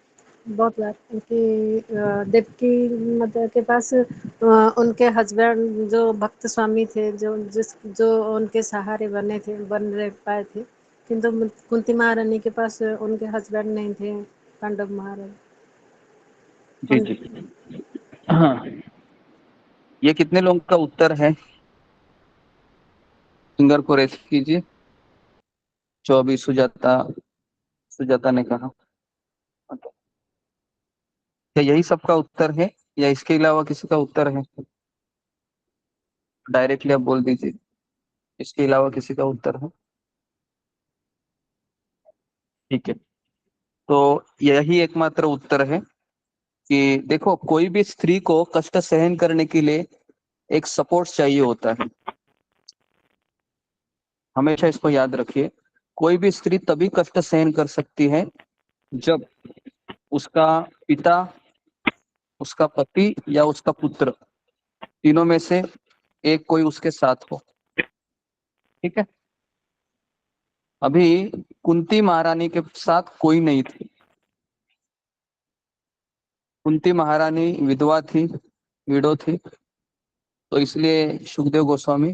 बहुत बार कि देवकी माता के पास उनके हस्बैंड जो भक्त स्वामी थे, जो उनके सहारे बन रह पाए थे, किंतु कुंती महारानी के पास उनके हस्बैंड नहीं थे, पांडव महाराज। जी जी, हाँ, ये कितने लोगों का उत्तर है? फिंगर को रेस कीजिए। 24 सुजाता, सुजाता ने कहा। क्या यही सबका उत्तर है या इसके अलावा किसी का उत्तर है? डायरेक्टली आप बोल दीजिए, इसके अलावा किसी का उत्तर है? ठीक है, तो यही एकमात्र उत्तर है कि देखो, कोई भी स्त्री को कष्ट सहन करने के लिए एक सपोर्ट चाहिए होता है। हमेशा इसको याद रखिए, कोई भी स्त्री तभी कष्ट सहन कर सकती है जब उसका पिता, उसका पति या उसका पुत्र, तीनों में से एक कोई उसके साथ हो। ठीक है, अभी कुंती महारानी के साथ कोई नहीं थी। कुंती महारानी विधवा थी, विडो थी, तो इसलिए सुखदेव गोस्वामी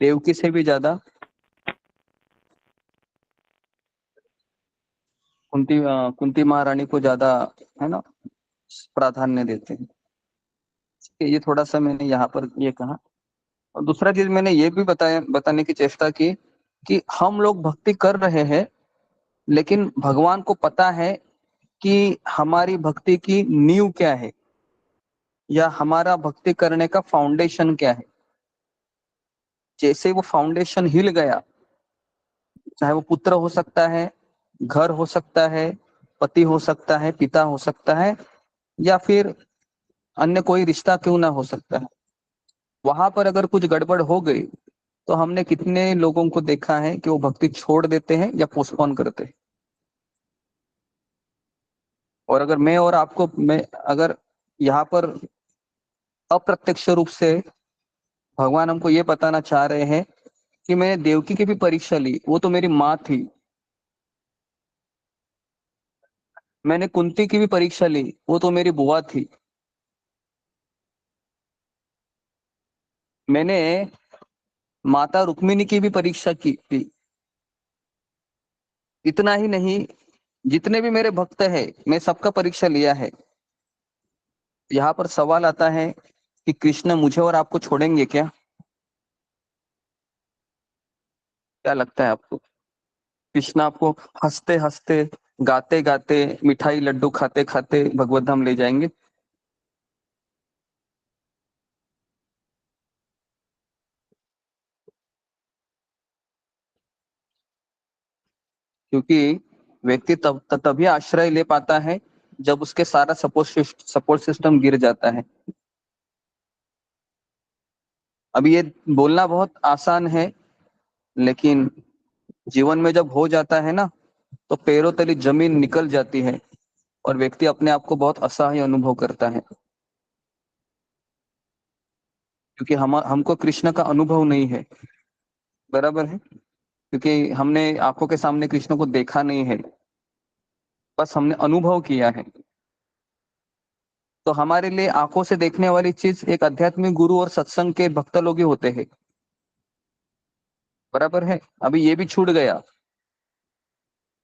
देवकी से भी ज्यादा कुंती महारानी को ज्यादा, है ना, प्राधान्य देते हैं। ये थोड़ा सा मैंने यहाँ पर ये कहा। और दूसरा चीज मैंने ये भी बताने की चेष्टा की कि हम लोग भक्ति कर रहे हैं, लेकिन भगवान को पता है कि हमारी भक्ति की नींव क्या है या हमारा भक्ति करने का फाउंडेशन क्या है। जैसे वो फाउंडेशन हिल गया, चाहे वो पुत्र हो सकता है, घर हो सकता है, पति हो सकता है, पिता हो सकता है, या फिर अन्य कोई रिश्ता क्यों ना हो सकता है, वहां पर अगर कुछ गड़बड़ हो गई तो हमने कितने लोगों को देखा है कि वो भक्ति छोड़ देते हैं या पोस्टपोन करते हैं। और अगर मैं अगर यहाँ पर अप्रत्यक्ष रूप से भगवान हमको ये बताना चाह रहे हैं कि मैंने देवकी की भी परीक्षा ली, वो तो मेरी माँ थी। मैंने कुंती की भी परीक्षा ली, वो तो मेरी बुआ थी। मैंने माता रुक्मिणी की भी परीक्षा की थी। इतना ही नहीं, जितने भी मेरे भक्त हैं, मैं सबका परीक्षा लिया है। यहाँ पर सवाल आता है कि कृष्ण मुझे और आपको छोड़ेंगे क्या? क्या लगता है आपको? कृष्ण आपको हंसते हंसते, गाते गाते, मिठाई लड्डू खाते खाते भगवत धाम ले जाएंगे? क्योंकि व्यक्ति तभी आश्रय ले पाता है जब उसके सारा सपोर्ट सिस्टम गिर जाता है। अभी ये बोलना बहुत आसान है, लेकिन जीवन में जब हो जाता है ना, तो पैरों तले जमीन निकल जाती है और व्यक्ति अपने आप को बहुत असहाय अनुभव करता है। क्योंकि हमको कृष्ण का अनुभव नहीं है, बराबर है, क्योंकि हमने आंखों के सामने कृष्ण को देखा नहीं है, बस हमने अनुभव किया है। तो हमारे लिए आंखों से देखने वाली चीज एक आध्यात्मिक गुरु और सत्संग के भक्त लोग ही होते हैं, बराबर है। अभी ये भी छूट गया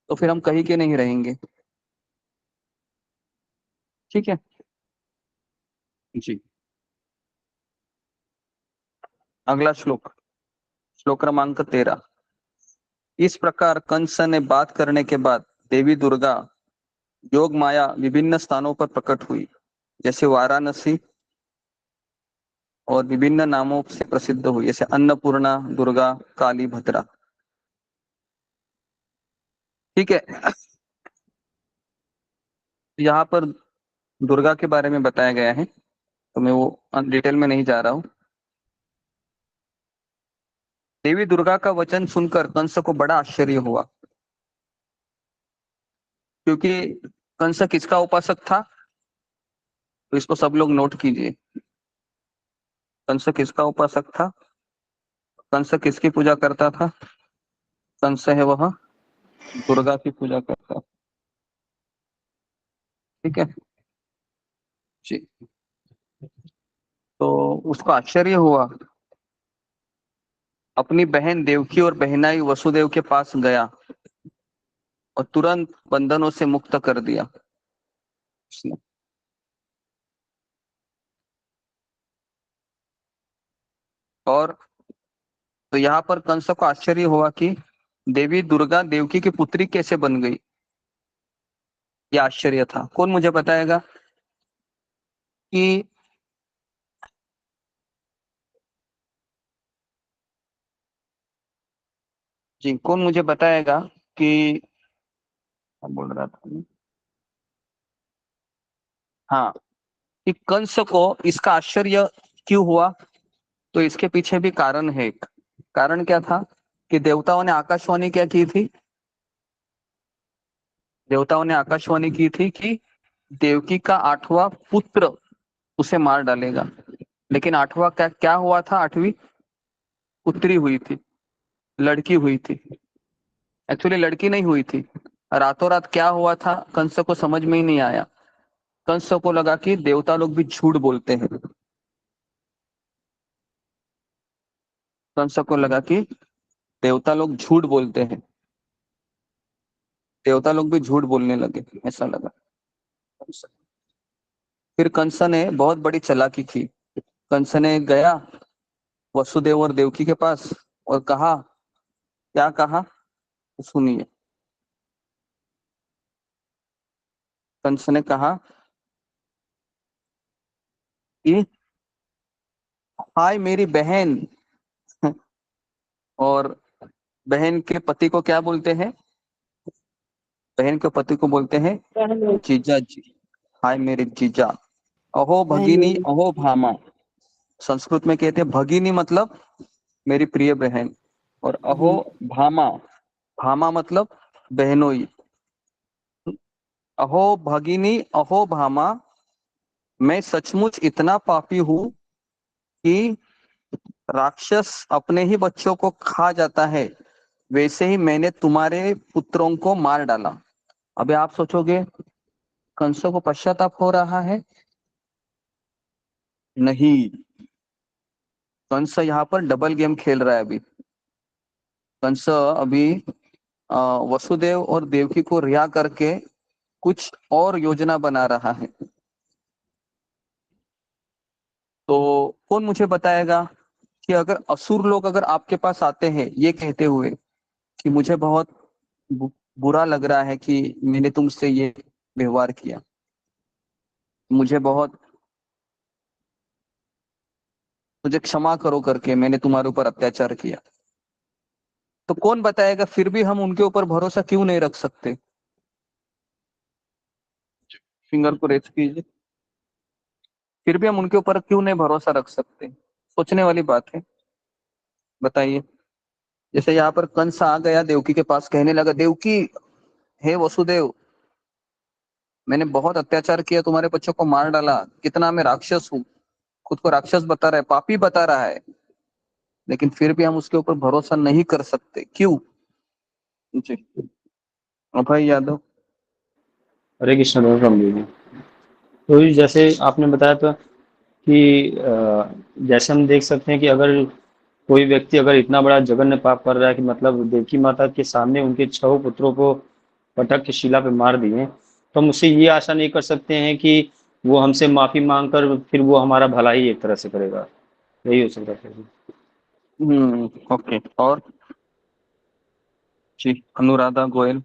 तो फिर हम कहीं के नहीं रहेंगे। ठीक है जी, अगला श्लोक, श्लोक क्रमांक 13। इस प्रकार कंस ने बात करने के बाद देवी दुर्गा योग माया विभिन्न स्थानों पर प्रकट हुई, जैसे वाराणसी, और विभिन्न नामों से प्रसिद्ध हुई, जैसे अन्नपूर्णा, दुर्गा, काली, भद्रा। ठीक है, यहाँ पर दुर्गा के बारे में बताया गया है। तो मैं वो डिटेल में नहीं जा रहा हूँ। देवी दुर्गा का वचन सुनकर कंस को बड़ा आश्चर्य हुआ, क्योंकि कंस किसका उपासक था? तो इसको सब लोग नोट कीजिए। कंस किसका उपासक था? कंस किसकी पूजा करता था? कंस है वह दुर्गा की पूजा करता। ठीक है जी। तो उसको आश्चर्य हुआ, अपनी बहन देवकी और बहनाई वसुदेव के पास गया और तुरंत बंधनों से मुक्त कर दिया उसने। और तो यहाँ पर कंस को आश्चर्य हुआ कि देवी दुर्गा देवकी की पुत्री कैसे बन गई। यह आश्चर्य था। कौन मुझे बताएगा कि जी, कौन मुझे बताएगा कि क्या बोल रहा था? हाँ, कि कंस को इसका आश्चर्य क्यों हुआ? तो इसके पीछे भी कारण है। एक कारण क्या था कि देवताओं ने आकाशवाणी क्या की थी? देवताओं ने आकाशवाणी की थी कि देवकी का 8वां पुत्र उसे मार डालेगा। लेकिन 8वां क्या क्या हुआ था? 8वीं पुत्री हुई थी, लड़की हुई थी। एक्चुअली लड़की नहीं हुई थी। रातों रात क्या हुआ था कंस को समझ में ही नहीं आया। कंस को लगा कि देवता लोग भी झूठ बोलते हैं। कंस को लगा कि देवता लोग झूठ बोलते हैं। देवता लोग भी झूठ बोलने लगे, ऐसा लगा। फिर कंस ने बहुत बड़ी चालाकी की। कंस ने गया वसुदेव और देवकी के पास और कहा, क्या कहा सुनिए। कंस ने कहा कि हाय मेरी बहन। और बहन के पति को क्या बोलते हैं? बहन के पति को बोलते हैं जीजा जी। हाय मेरे जीजा। अहो भगिनी अहो भामा। संस्कृत में कहते हैं भगिनी मतलब मेरी प्रिय बहन, और अहो भामा, भामा मतलब बहनोई। अहो भगिनी अहो भामा, मैं सचमुच इतना पापी हूं कि राक्षस अपने ही बच्चों को खा जाता है, वैसे ही मैंने तुम्हारे पुत्रों को मार डाला। अभी आप सोचोगे कंस को पश्चाताप हो रहा है? नहीं, कंस यहाँ पर डबल गेम खेल रहा है। अभी कंस अभी वसुदेव और देवकी को रिहा करके कुछ और योजना बना रहा है। तो कौन मुझे बताएगा कि अगर असुर लोग अगर आपके पास आते हैं ये कहते हुए कि मुझे बहुत बुरा लग रहा है कि मैंने तुमसे ये व्यवहार किया, मुझे क्षमा करो करके मैंने तुम्हारे ऊपर अत्याचार किया, तो कौन बताएगा फिर भी हम उनके ऊपर भरोसा क्यों नहीं रख सकते? फिंगर को रेस कीजिए। फिर भी हम उनके ऊपर क्यों नहीं भरोसा रख सकते? सोचने वाली बात है, बताइए। जैसे यहाँ पर कंस आ गया देवकी के पास, कहने लगा देवकी, हे वसुदेव, मैंने बहुत अत्याचार किया, तुम्हारे बच्चों को मार डाला, कितना मैं राक्षस हूँ, खुद को राक्षस बता रहा है, पापी बता रहा है, लेकिन फिर भी हम उसके ऊपर भरोसा नहीं कर सकते, क्यों? जी, अभय यादव। हरे कृष्ण वेलकम जी। तो ये जैसे आपने बताया था कि जैसे हम देख सकते हैं कि अगर कोई व्यक्ति अगर इतना बड़ा जघन्य पाप कर रहा है कि मतलब देवकी माता के सामने उनके 6 पुत्रों को पटक के शिला पे मार दिए, तो हम उससे ये आशा नहीं कर सकते हैं कि वो हमसे माफी मांग कर फिर वो हमारा भला ही एक तरह से करेगा। यही हो सकता है। ओके। और जी, अनुराधा गोयल।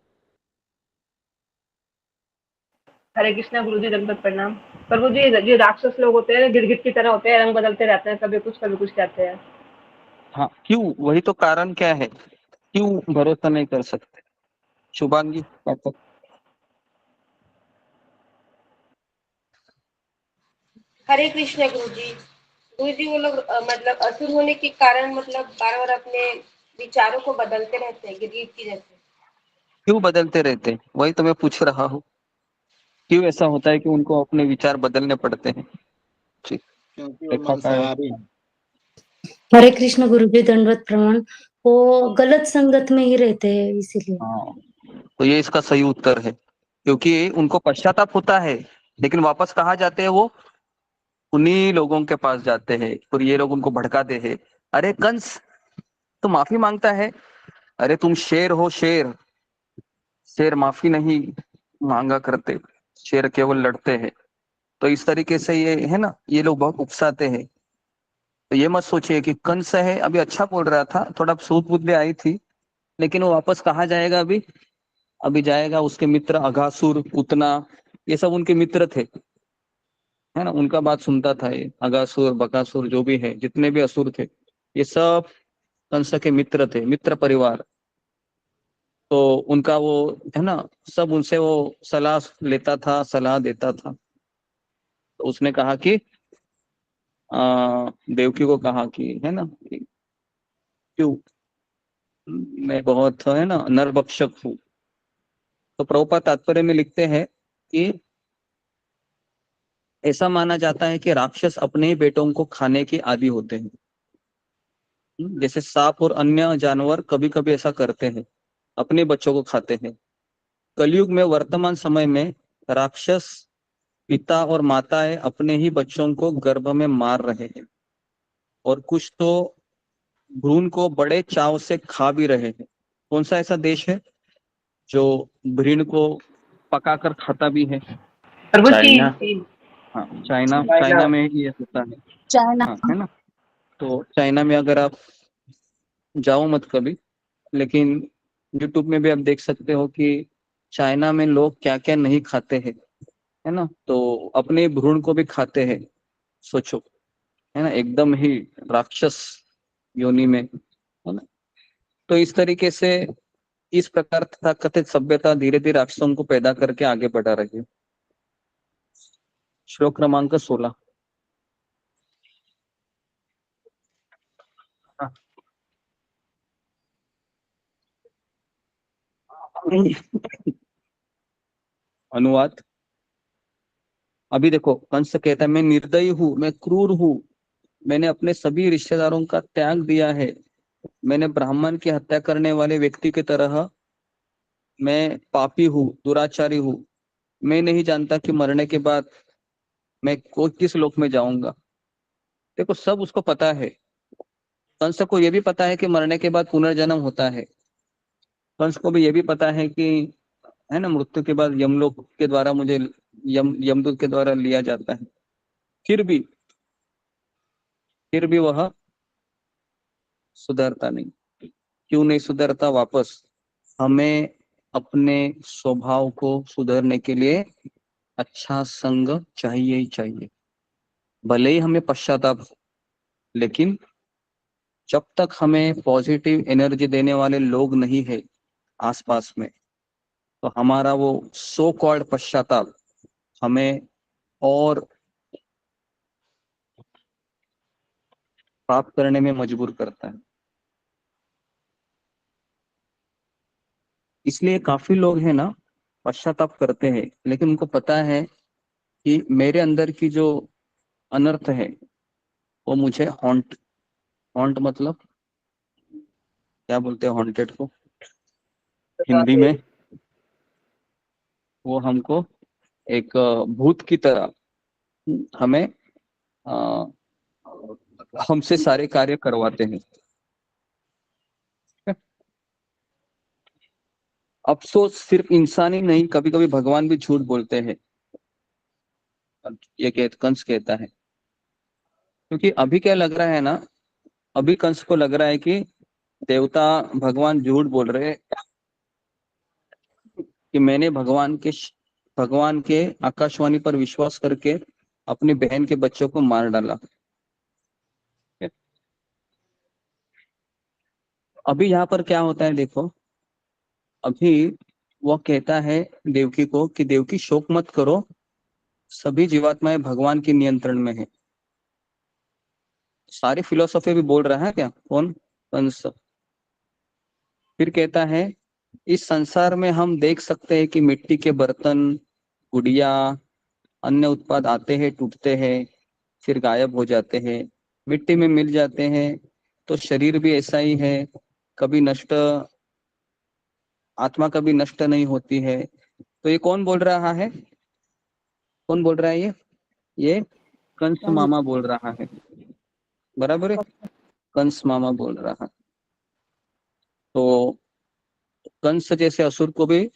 हरे कृष्णा गुरुजी, दंडवत प्रणाम। प्रभु जी, जो राक्षस लोग होते हैं गिरगिट की तरह होते हैं, रंग बदलते रहते हैं, कभी कुछ कहते हैं। हाँ, क्यों? वही तो कारण क्या है, क्यों भरोसा नहीं कर सकते? शुभांगी पाठक। हरे कृष्ण गुरु जी वो लोग मतलब असुर होने के कारण मतलब बार बार अपने विचारों को बदलते रहते हैं गिरगिट की जैसे। क्यों बदलते रहते हैं, वही तो मैं पूछ रहा हूँ। क्यों ऐसा होता है कि उनको अपने विचार बदलने पड़ते हैं? जी, क्योंकि वो देखा पाए। मांसाहारी हैं। हरे कृष्ण गुरु जी, दंडवत प्रणाम। वो गलत संगत में ही रहते हैं इसीलिए। हाँ, तो ये इसका सही उत्तर है, क्योंकि उनको पश्चाताप होता है, लेकिन वापस कहाँ जाते हैं वो? उन्हीं लोगों के पास जाते हैं, और ये लोग उनको भड़काते हैं। अरे कंस, तो माफी मांगता है। अरे तुम शेर हो, शेर। शेर माफी नहीं मांगा करते, शेर केवल लड़ते हैं। तो इस तरीके से ये है ना, ये लोग बहुत उकसाते हैं। तो ये मत सोचिए कि कंस है, अभी अच्छा बोल रहा था, थोड़ा सूद बूद भी आई थी, लेकिन वो वापस कहाँ जाएगा अभी? अभी जाएगा उसके मित्र अघासुर, पूतना, ये सब उनके मित्र थे, है ना, उनका बात सुनता था ये। अघासुर, बकासुर, जो भी है, जितने भी असुर थे, ये सब कंस के मित्र थे, मित्र परिवार। तो उनका वो है ना, सब उनसे वो सलाह लेता था, सलाह देता था। तो उसने कहा कि देवकी को कहा कि है ना कि क्यों, मैं बहुत है ना नरभक्षक हूँ। तो प्रभुपाद तात्पर्य में लिखते हैं कि ऐसा माना जाता है कि राक्षस अपने ही बेटों को खाने के आदी होते हैं। जैसे सांप और अन्य जानवर कभी कभी ऐसा करते हैं, अपने बच्चों को खाते हैं। कलयुग में वर्तमान समय में राक्षस पिता और माताएं अपने ही बच्चों को गर्भ में मार रहे हैं, और कुछ तो भ्रूण को बड़े चाव से खा भी रहे हैं। कौन सा ऐसा देश है जो भ्रूण को पकाकर खाता भी है? प्रभु चाइना। चीन। हाँ, चाइना, चाइना। चाइना में ये होता है। चाइना। हाँ, है ना। तो चाइना में अगर आप जाओ मत कभी, लेकिन यूट्यूब में भी आप देख सकते हो कि चाइना में लोग क्या क्या नहीं खाते हैं, है ना। तो अपने भ्रूण को भी खाते हैं, सोचो, है ना, एकदम ही राक्षस योनि में, है ना। तो इस तरीके से इस प्रकार तथाकथित सभ्यता धीरे धीरे राक्षसों को पैदा करके आगे बढ़ा रही है। श्लोक क्रमांक 16। अनुवाद। अभी देखो, कंस कहता है मैं निर्दयी हूँ, मैं क्रूर हूँ, मैंने अपने सभी रिश्तेदारों का त्याग दिया है, मैंने ब्राह्मण की हत्या करने वाले व्यक्ति की तरह मैं पापी हूँ, दुराचारी हूँ। मैं नहीं जानता कि मरने के बाद मैं को किस लोक में जाऊंगा। देखो, सब उसको पता है। कंस को ये भी पता है कि मरने के बाद पुनर्जन्म होता है। कंस को भी ये भी पता है कि है ना, मृत्यु के बाद यमलोक के द्वारा मुझे यमदूत के द्वारा लिया जाता है। फिर भी वह सुधरता नहीं। क्यों नहीं सुधरता? वापस हमें अपने स्वभाव को सुधरने के लिए अच्छा संग चाहिए ही चाहिए। भले ही हमें पश्चाताप हो, लेकिन जब तक हमें पॉजिटिव एनर्जी देने वाले लोग नहीं है आसपास में, तो हमारा वो सो कॉल्ड पश्चाताप हमें और पाप करने में मजबूर करता है। इसलिए काफी लोग हैं ना, पश्चाताप करते हैं, लेकिन उनको पता है कि मेरे अंदर की जो अनर्थ है वो मुझे हॉन्ट, हॉन्ट मतलब क्या बोलते हैं हॉन्टेड को हिंदी में? वो हमको एक भूत की तरह हमें अ, हमसे सारे कार्य करवाते हैं। अफसोस सिर्फ इंसान ही नहीं, कभी कभी भगवान भी झूठ बोलते हैं, ये कंस कहता है। क्योंकि अभी क्या लग रहा है ना, अभी कंस को लग रहा है कि देवता भगवान झूठ बोल रहे हैं, कि मैंने भगवान के आकाशवाणी पर विश्वास करके अपनी बहन के बच्चों को मार डाला। अभी यहाँ पर क्या होता है देखो, अभी वो कहता है देवकी को कि देवकी शोक मत करो, सभी जीवात्माएं भगवान के नियंत्रण में है। सारी फिलोसॉफी भी बोल रहा है क्या? कौन? कंस। फिर कहता है इस संसार में हम देख सकते हैं कि मिट्टी के बर्तन, गुड़िया, अन्य उत्पाद आते हैं, टूटते हैं, फिर गायब हो जाते हैं, मिट्टी में मिल जाते हैं। तो शरीर भी ऐसा ही है, कभी नष्ट, आत्मा कभी नष्ट नहीं होती है। तो ये कौन बोल रहा है? कौन बोल रहा है? ये कंस मामा बोल रहा है। बराबर है, कंस मामा बोल रहा है। तो कंस जैसे असुर को भी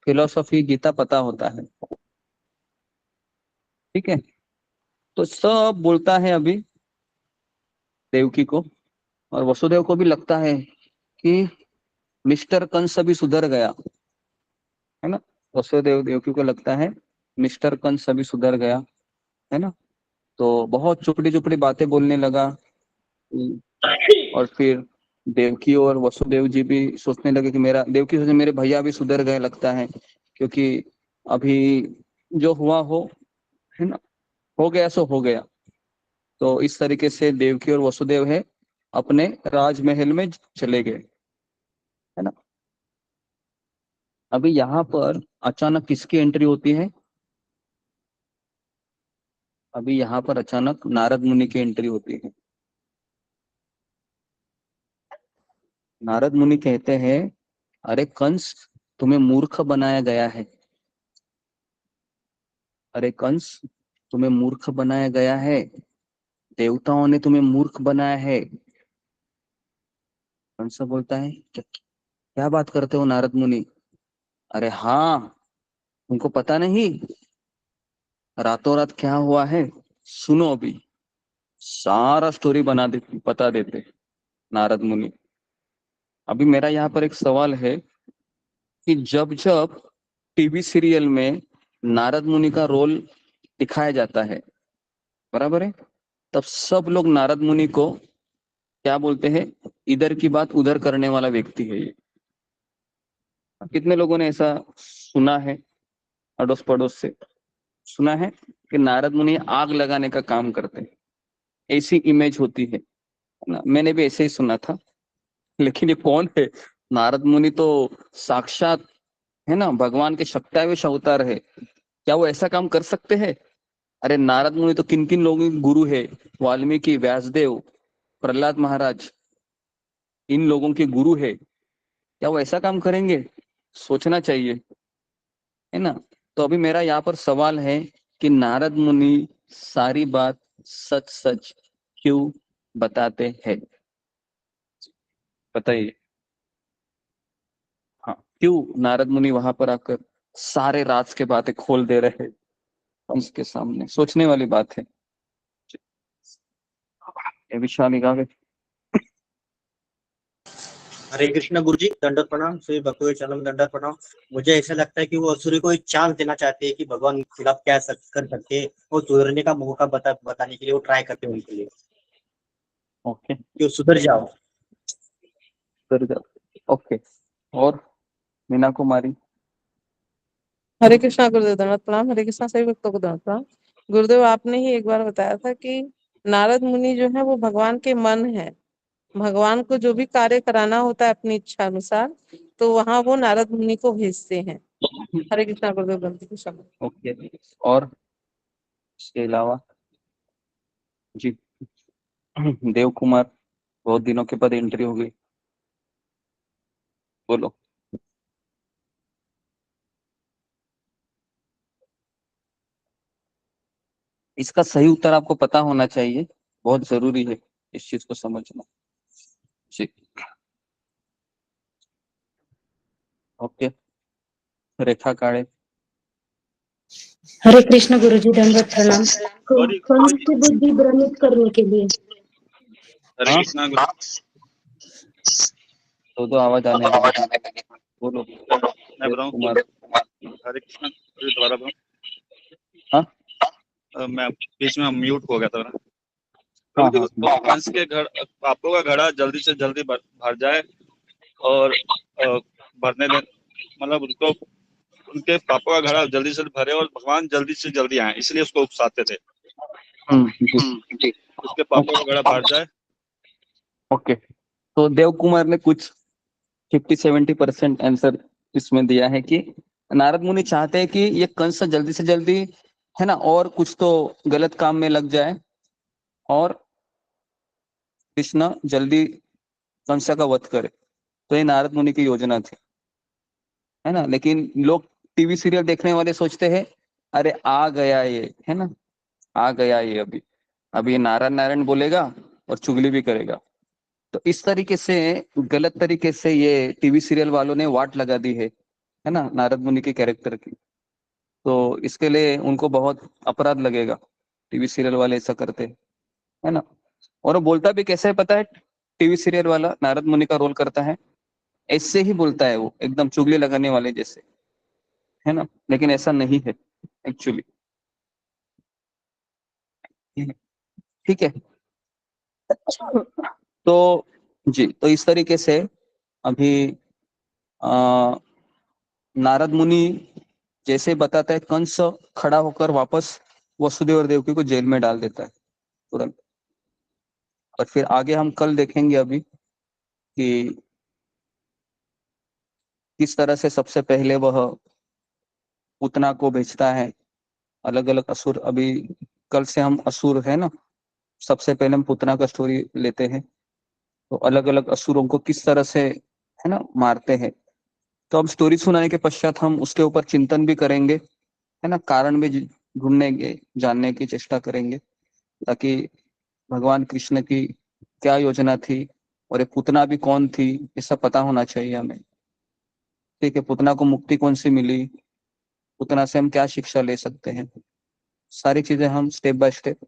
फिलोसॉफी, गीता पता होता है। ठीक है, तो सब बोलता है अभी देवकी को, और वसुदेव को भी लगता है कि मिस्टर कंस अभी सुधर गया है ना। वसुदेव देवकी को लगता है मिस्टर कंस अभी सुधर गया है ना। तो बहुत चुपड़ी चुपड़ी बातें बोलने लगा। और फिर देवकी और वसुदेव जी भी सोचने लगे कि देवकी सोचे मेरे भैया भी सुधर गए लगता है, क्योंकि अभी जो हुआ हो, है ना, हो गया सो हो गया। तो इस तरीके से देवकी और वसुदेव है अपने राजमहल में चले गए, है ना। अभी यहाँ पर अचानक किसकी एंट्री होती है? अभी यहाँ पर अचानक नारद मुनि की एंट्री होती है। नारद मुनि कहते हैं अरे कंस, तुम्हें मूर्ख बनाया गया है। अरे कंस, तुम्हें मूर्ख बनाया गया है, देवताओं ने तुम्हें मूर्ख बनाया है। कंस बोलता है क्या बात करते हो नारद मुनि? अरे हाँ, तुमको पता नहीं रातों रात क्या हुआ है? सुनो, अभी सारा स्टोरी बता देते नारद मुनि। अभी मेरा यहाँ पर एक सवाल है कि जब जब टीवी सीरियल में नारद मुनि का रोल दिखाया जाता है, बराबर है, तब सब लोग नारद मुनि को क्या बोलते हैं? इधर की बात उधर करने वाला व्यक्ति है ये। कितने लोगों ने ऐसा सुना है? अड़ोस पड़ोस से सुना है कि नारद मुनि आग लगाने का काम करते हैं, ऐसी इमेज होती है ना। मैंने भी ऐसे ही सुना था। लेकिन ये कौन है? नारद मुनि तो साक्षात, है ना, भगवान के शक्तावेश अवतार है। क्या वो ऐसा काम कर सकते हैं? अरे नारद मुनि तो किन किन लोगों के गुरु है? वाल्मीकि, व्यासदेव, प्रहलाद महाराज, इन लोगों के गुरु है। क्या वो ऐसा काम करेंगे? सोचना चाहिए, है ना। तो अभी मेरा यहाँ पर सवाल है कि नारद मुनि सारी बात सच सच क्यों बताते हैं? बताइए। हाँ, क्यों नारद मुनि वहां पर आकर सारे राज के बातें खोल दे रहे कंस के सामने? सोचने वाली बात है। ये विशाल निगाह। हरे कृष्ण गुरु जी, दंडवत प्रणाम। सभी भक्तों के चरणों में दंडवत प्रणाम। मुझे ऐसा लगता है कि वो असुरी को एक चांस देना चाहते हैं कि भगवान के खिलाफ क्या कर सकते हैं, और सुधरने का मौका बताने के लिए वो ट्राई करते हैं उनके लिए। ओके, कि सुधर जाओ। ओके। और मीना कुमारी। हरे कृष्णा गुरुदेव, दंडवत प्रणाम। हरे कृष्णा सभी भक्तों को दंडवत प्रणाम। गुरुदेव, आपने ही एक बार बताया था कि नारद मुनि जो है वो भगवान के मन है। भगवान को जो भी कार्य कराना होता है अपनी इच्छा अनुसार, तो वहां वो नारद मुनि को भेजते हैं। हरे कृष्णा गुरुदेव, दंडवत प्रणाम। ओके, और इसके अलावा जी देव कुमार, बहुत दिनों के बाद एंट्री हो गई, बोलो। इसका सही उत्तर आपको पता होना चाहिए, बहुत जरूरी है इस चीज को समझना। जी, ओके। रेखा काड़े। हरे कृष्ण गुरुजी, दंडवत प्रणाम। कंस की बुद्धि भ्रमित करने के लिए। हरे कृष्णा दो आवाज आने लगी, बोलो। मैं बताऊं कुमार। हरे कृष्ण दोबारा बताऊं? हाँ, मैं बीच में म्यूट हो गया था ना। हाँ, तो कंस के घर पापों का घड़ा जल्दी से जल्दी भर जाए और भरने दे, मतलब उसको उनके पापों का घड़ा जल्दी से भरे और भगवान जल्दी से जल्दी आए, इसलिए उसको उकसाते थे। जी। उसके पापों का घड़ा भर जाए। ओके, तो देव कुमार ने कुछ 50-70% आंसर इसमें दिया है कि नारद मुनि चाहते हैं कि ये कंस जल्दी से जल्दी, है ना, और कुछ तो गलत काम में लग जाए और कृष्ण जल्दी कंस का वध करे। तो ये नारद मुनि की योजना थी, है ना। लेकिन लोग टीवी सीरियल देखने वाले सोचते हैं अरे आ गया ये, है ना, आ गया ये, अभी अभी ये नारायण नारायण बोलेगा और चुगली भी करेगा। तो इस तरीके से, गलत तरीके से ये टीवी सीरियल वालों ने वाट लगा दी है ना, नारद मुनि के कैरेक्टर की। तो इसके लिए उनको बहुत अपराध लगेगा, टीवी सीरियल वाले ऐसा करते हैं, है ना। और वो बोलता भी कैसे है पता है, टीवी सीरियल वाला नारद मुनि का रोल करता है, ऐसे ही बोलता है वो, एकदम चुगली लगाने वाले जैसे, है ना। लेकिन ऐसा नहीं है एक्चुअली, ठीक है। तो जी, तो इस तरीके से अभी नारद मुनि जैसे बताता है, कंस खड़ा होकर वापस वसुदेव और देवकी को जेल में डाल देता है तुरंत। और फिर आगे हम कल देखेंगे अभी कि किस तरह से सबसे पहले वह पूतना को भेजता है, अलग अलग असुर। अभी कल से हम असुर, है ना, सबसे पहले हम पूतना का स्टोरी लेते हैं, तो अलग अलग असुरों को किस तरह से, है ना, मारते हैं। तो अब स्टोरी सुनाने के पश्चात हम उसके ऊपर चिंतन भी करेंगे, है ना, कारण भी ढूंढने के, जानने की चेष्टा करेंगे, ताकि भगवान कृष्ण की क्या योजना थी और ये पूतना भी कौन थी, ये सब पता होना चाहिए हमें। ठीक है, पूतना को मुक्ति कौन सी मिली, पूतना से हम क्या शिक्षा ले सकते हैं, सारी चीजें हम स्टेप बाय स्टेप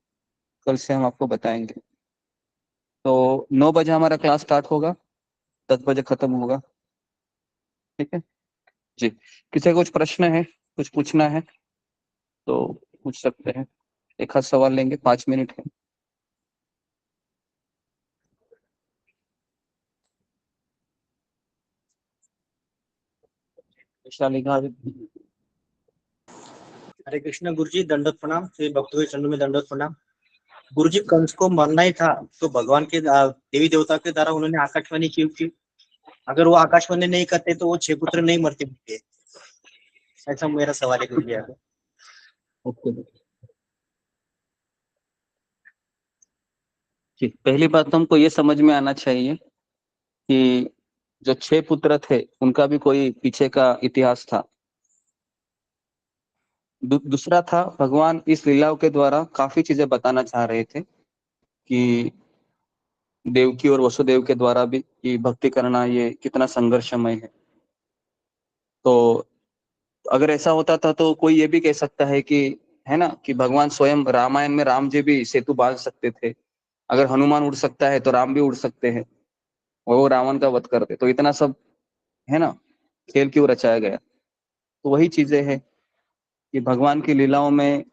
कल से हम आपको बताएंगे। तो 9 बजे हमारा क्लास स्टार्ट होगा, 10 बजे खत्म होगा, ठीक है जी। किसी का कुछ प्रश्न है, कुछ पूछना है तो पूछ सकते हैं, एक आध सवाल लेंगे, 5 मिनट है। हरे कृष्ण गुरुजी, दंडवत प्रणाम। श्री भक्तों के चरणों में दंडवत प्रणाम। गुरुजी, कंस को मरना ही था तो भगवान के देवी देवता के द्वारा उन्होंने आकाशवाणी क्यों की? अगर वो आकाशवाणी नहीं करते तो वो 6 पुत्र नहीं मरते, ऐसा मेरा सवाल है गुरुजी। ओके जी, पहली बात तो हमको ये समझ में आना चाहिए कि जो 6 पुत्र थे उनका भी कोई पीछे का इतिहास था। दूसरा था, भगवान इस लीलाओं के द्वारा काफी चीजें बताना चाह रहे थे कि देवकी और वसुदेव के द्वारा भी कि भक्ति करना ये कितना संघर्षमय है। तो अगर ऐसा होता था तो कोई ये भी कह सकता है कि, है ना, कि भगवान स्वयं रामायण में राम जी भी सेतु बांध सकते थे। अगर हनुमान उड़ सकता है तो राम भी उड़ सकते हैं और वो रावण का वध करते। तो इतना सब, है ना, खेल क्यों रचाया गया? तो वही चीजें हैं कि भगवान की लीलाओं में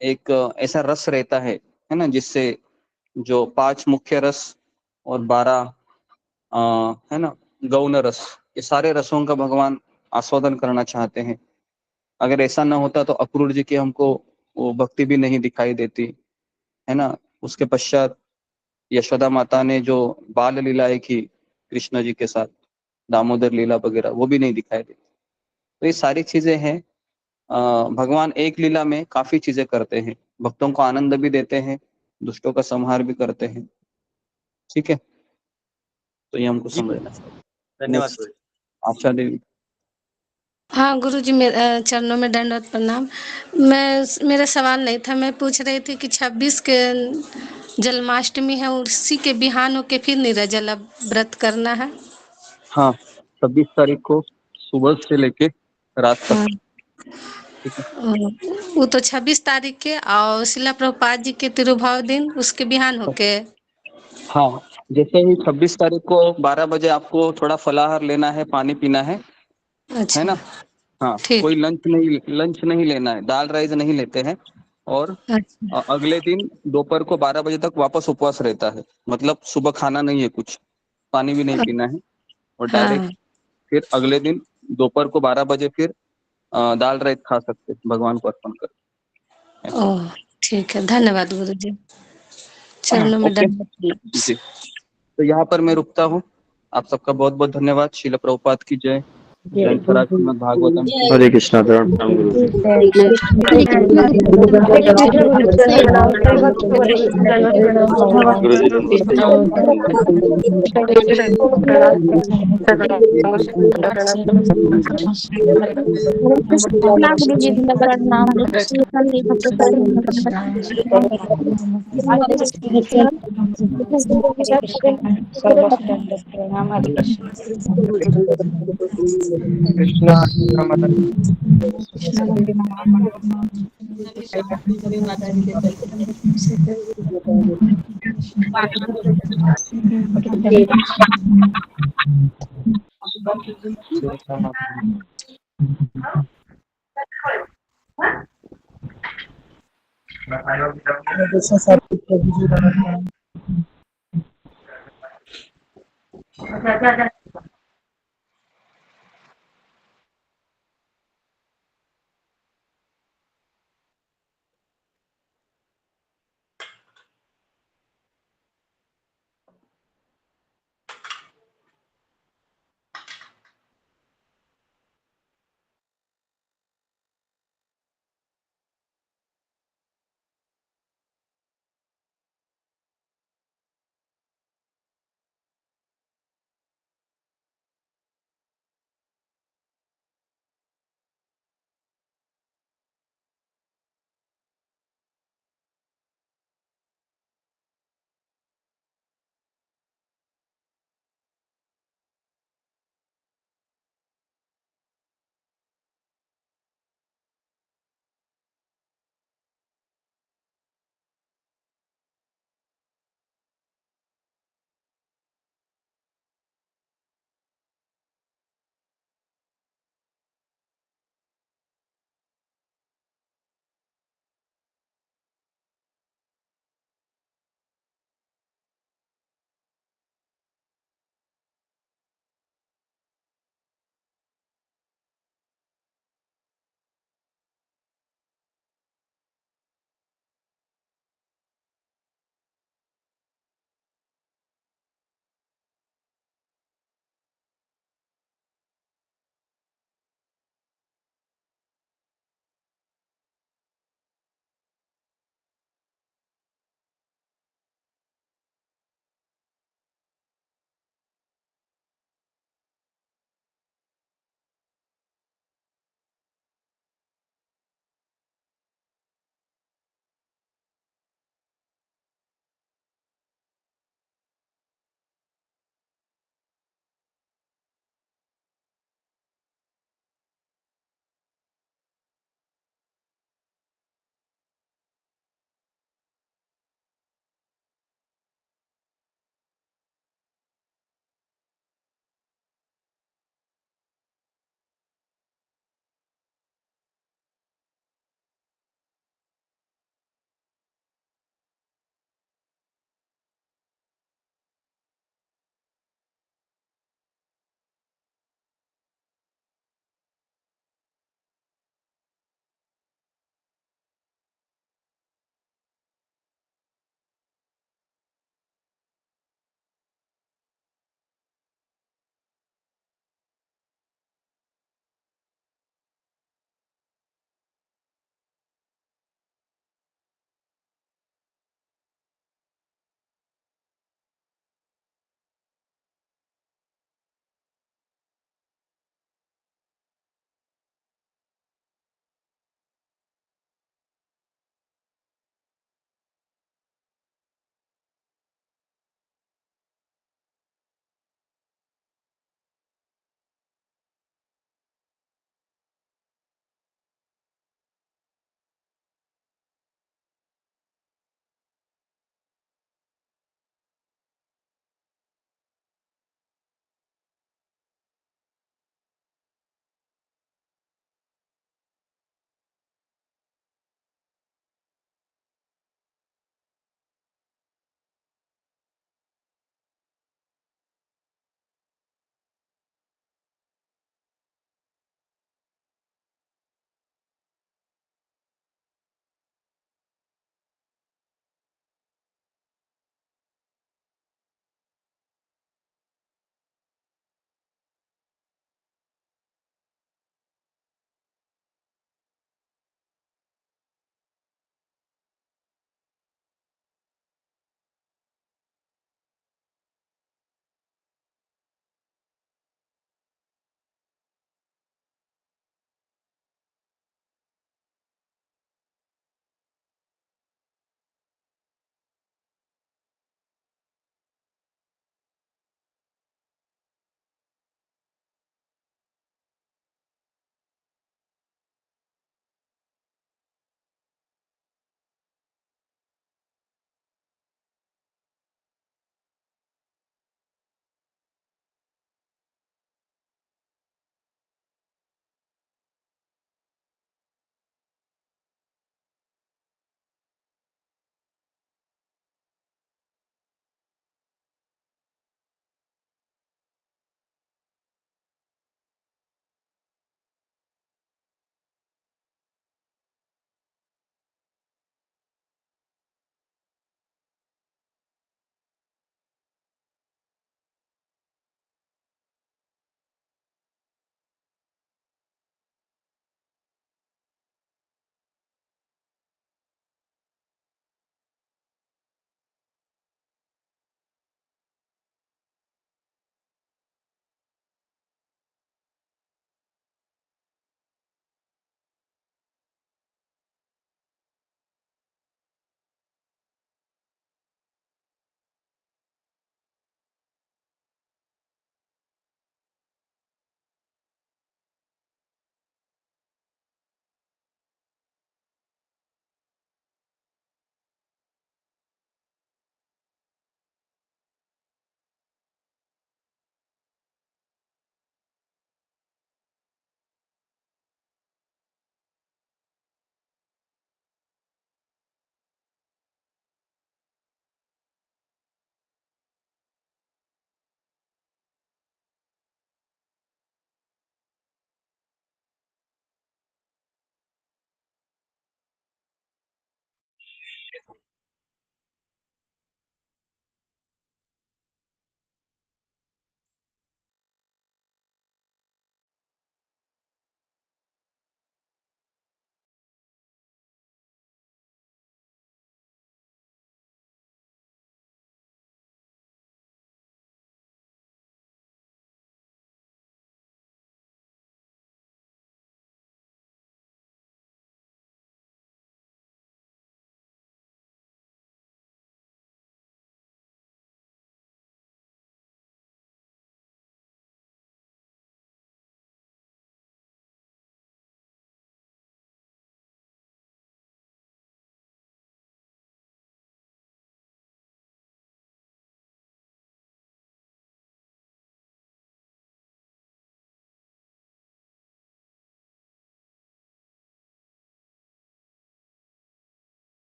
एक ऐसा रस रहता है ना, जिससे जो 5 मुख्य रस और 12 है ना गौण रस, ये सारे रसों का भगवान आस्वादन करना चाहते हैं। अगर ऐसा ना होता तो अक्रूर जी की हमको वो भक्ति भी नहीं दिखाई देती, है ना। उसके पश्चात यशोदा माता ने जो बाल लीलाएं की कृष्ण जी के साथ, दामोदर लीला वगैरह, वो भी नहीं दिखाई देती। तो ये सारी चीजें हैं, भगवान एक लीला में काफी चीजें करते हैं, भक्तों को आनंद भी देते हैं, दुष्टों का संहार भी करते हैं, ठीक है। तो ये हमको समझना चाहिए। धन्यवाद Next, गुरुजी। आशा देवी। हाँ गुरुजी, मेरे चरणों में दंडवत प्रणाम। मेरा सवाल नहीं था, मैं पूछ रही थी कि 26 के जन्माष्टमी है, उसी के बिहान होके फिर निर्जला व्रत करना है। हाँ, 26 तारीख को सुबह से लेके रात तक, हाँ, ठीक है। वो तो 26 तारीख के, और शिला प्रभुपाद जी के तिरुभाव दिन उसके बिहान होके। हाँ, जैसे ही 26 तारीख को 12 बजे आपको थोड़ा फलाहार लेना है, पानी पीना है अच्छा, ना। हाँ, ठीक। कोई लंच नहीं लेना है, दाल राइस नहीं लेते हैं। और अच्छा, अगले दिन दोपहर को 12 बजे तक वापस उपवास रहता है, मतलब सुबह खाना नहीं है, कुछ पानी भी नहीं पीना है, और हाँ, डायरेक्ट फिर अगले दिन दोपहर को 12 बजे फिर दाल राइस खा सकते हैं, भगवान को अर्पण कर। ओह ठीक है, धन्यवाद गुरु जी, चरणों में ओके दंडवत प्रणाम। जी, तो यहाँ पर मैं रुकता हूँ। आप सबका बहुत बहुत धन्यवाद। श्रील प्रभुपाद की जय। जय सराज श्रीमद् भागवतम। हरे कृष्णा प्रणाम गुरु जी। हरे कृष्ण गुरु जी, प्रणाम। सभी भक्तों को हरे कृष्ण दंडवत प्रणाम। गुरु जी नमस्ते। हरे कृष्णा गुरु जी धन्यवाद नाम हरे कृष्ण सभी भक्तों को हरे कृष्ण, सर्वत्र दंडवत प्रणाम। हरे कृष्ण। कृष्णा कृष्ण प्रभु जी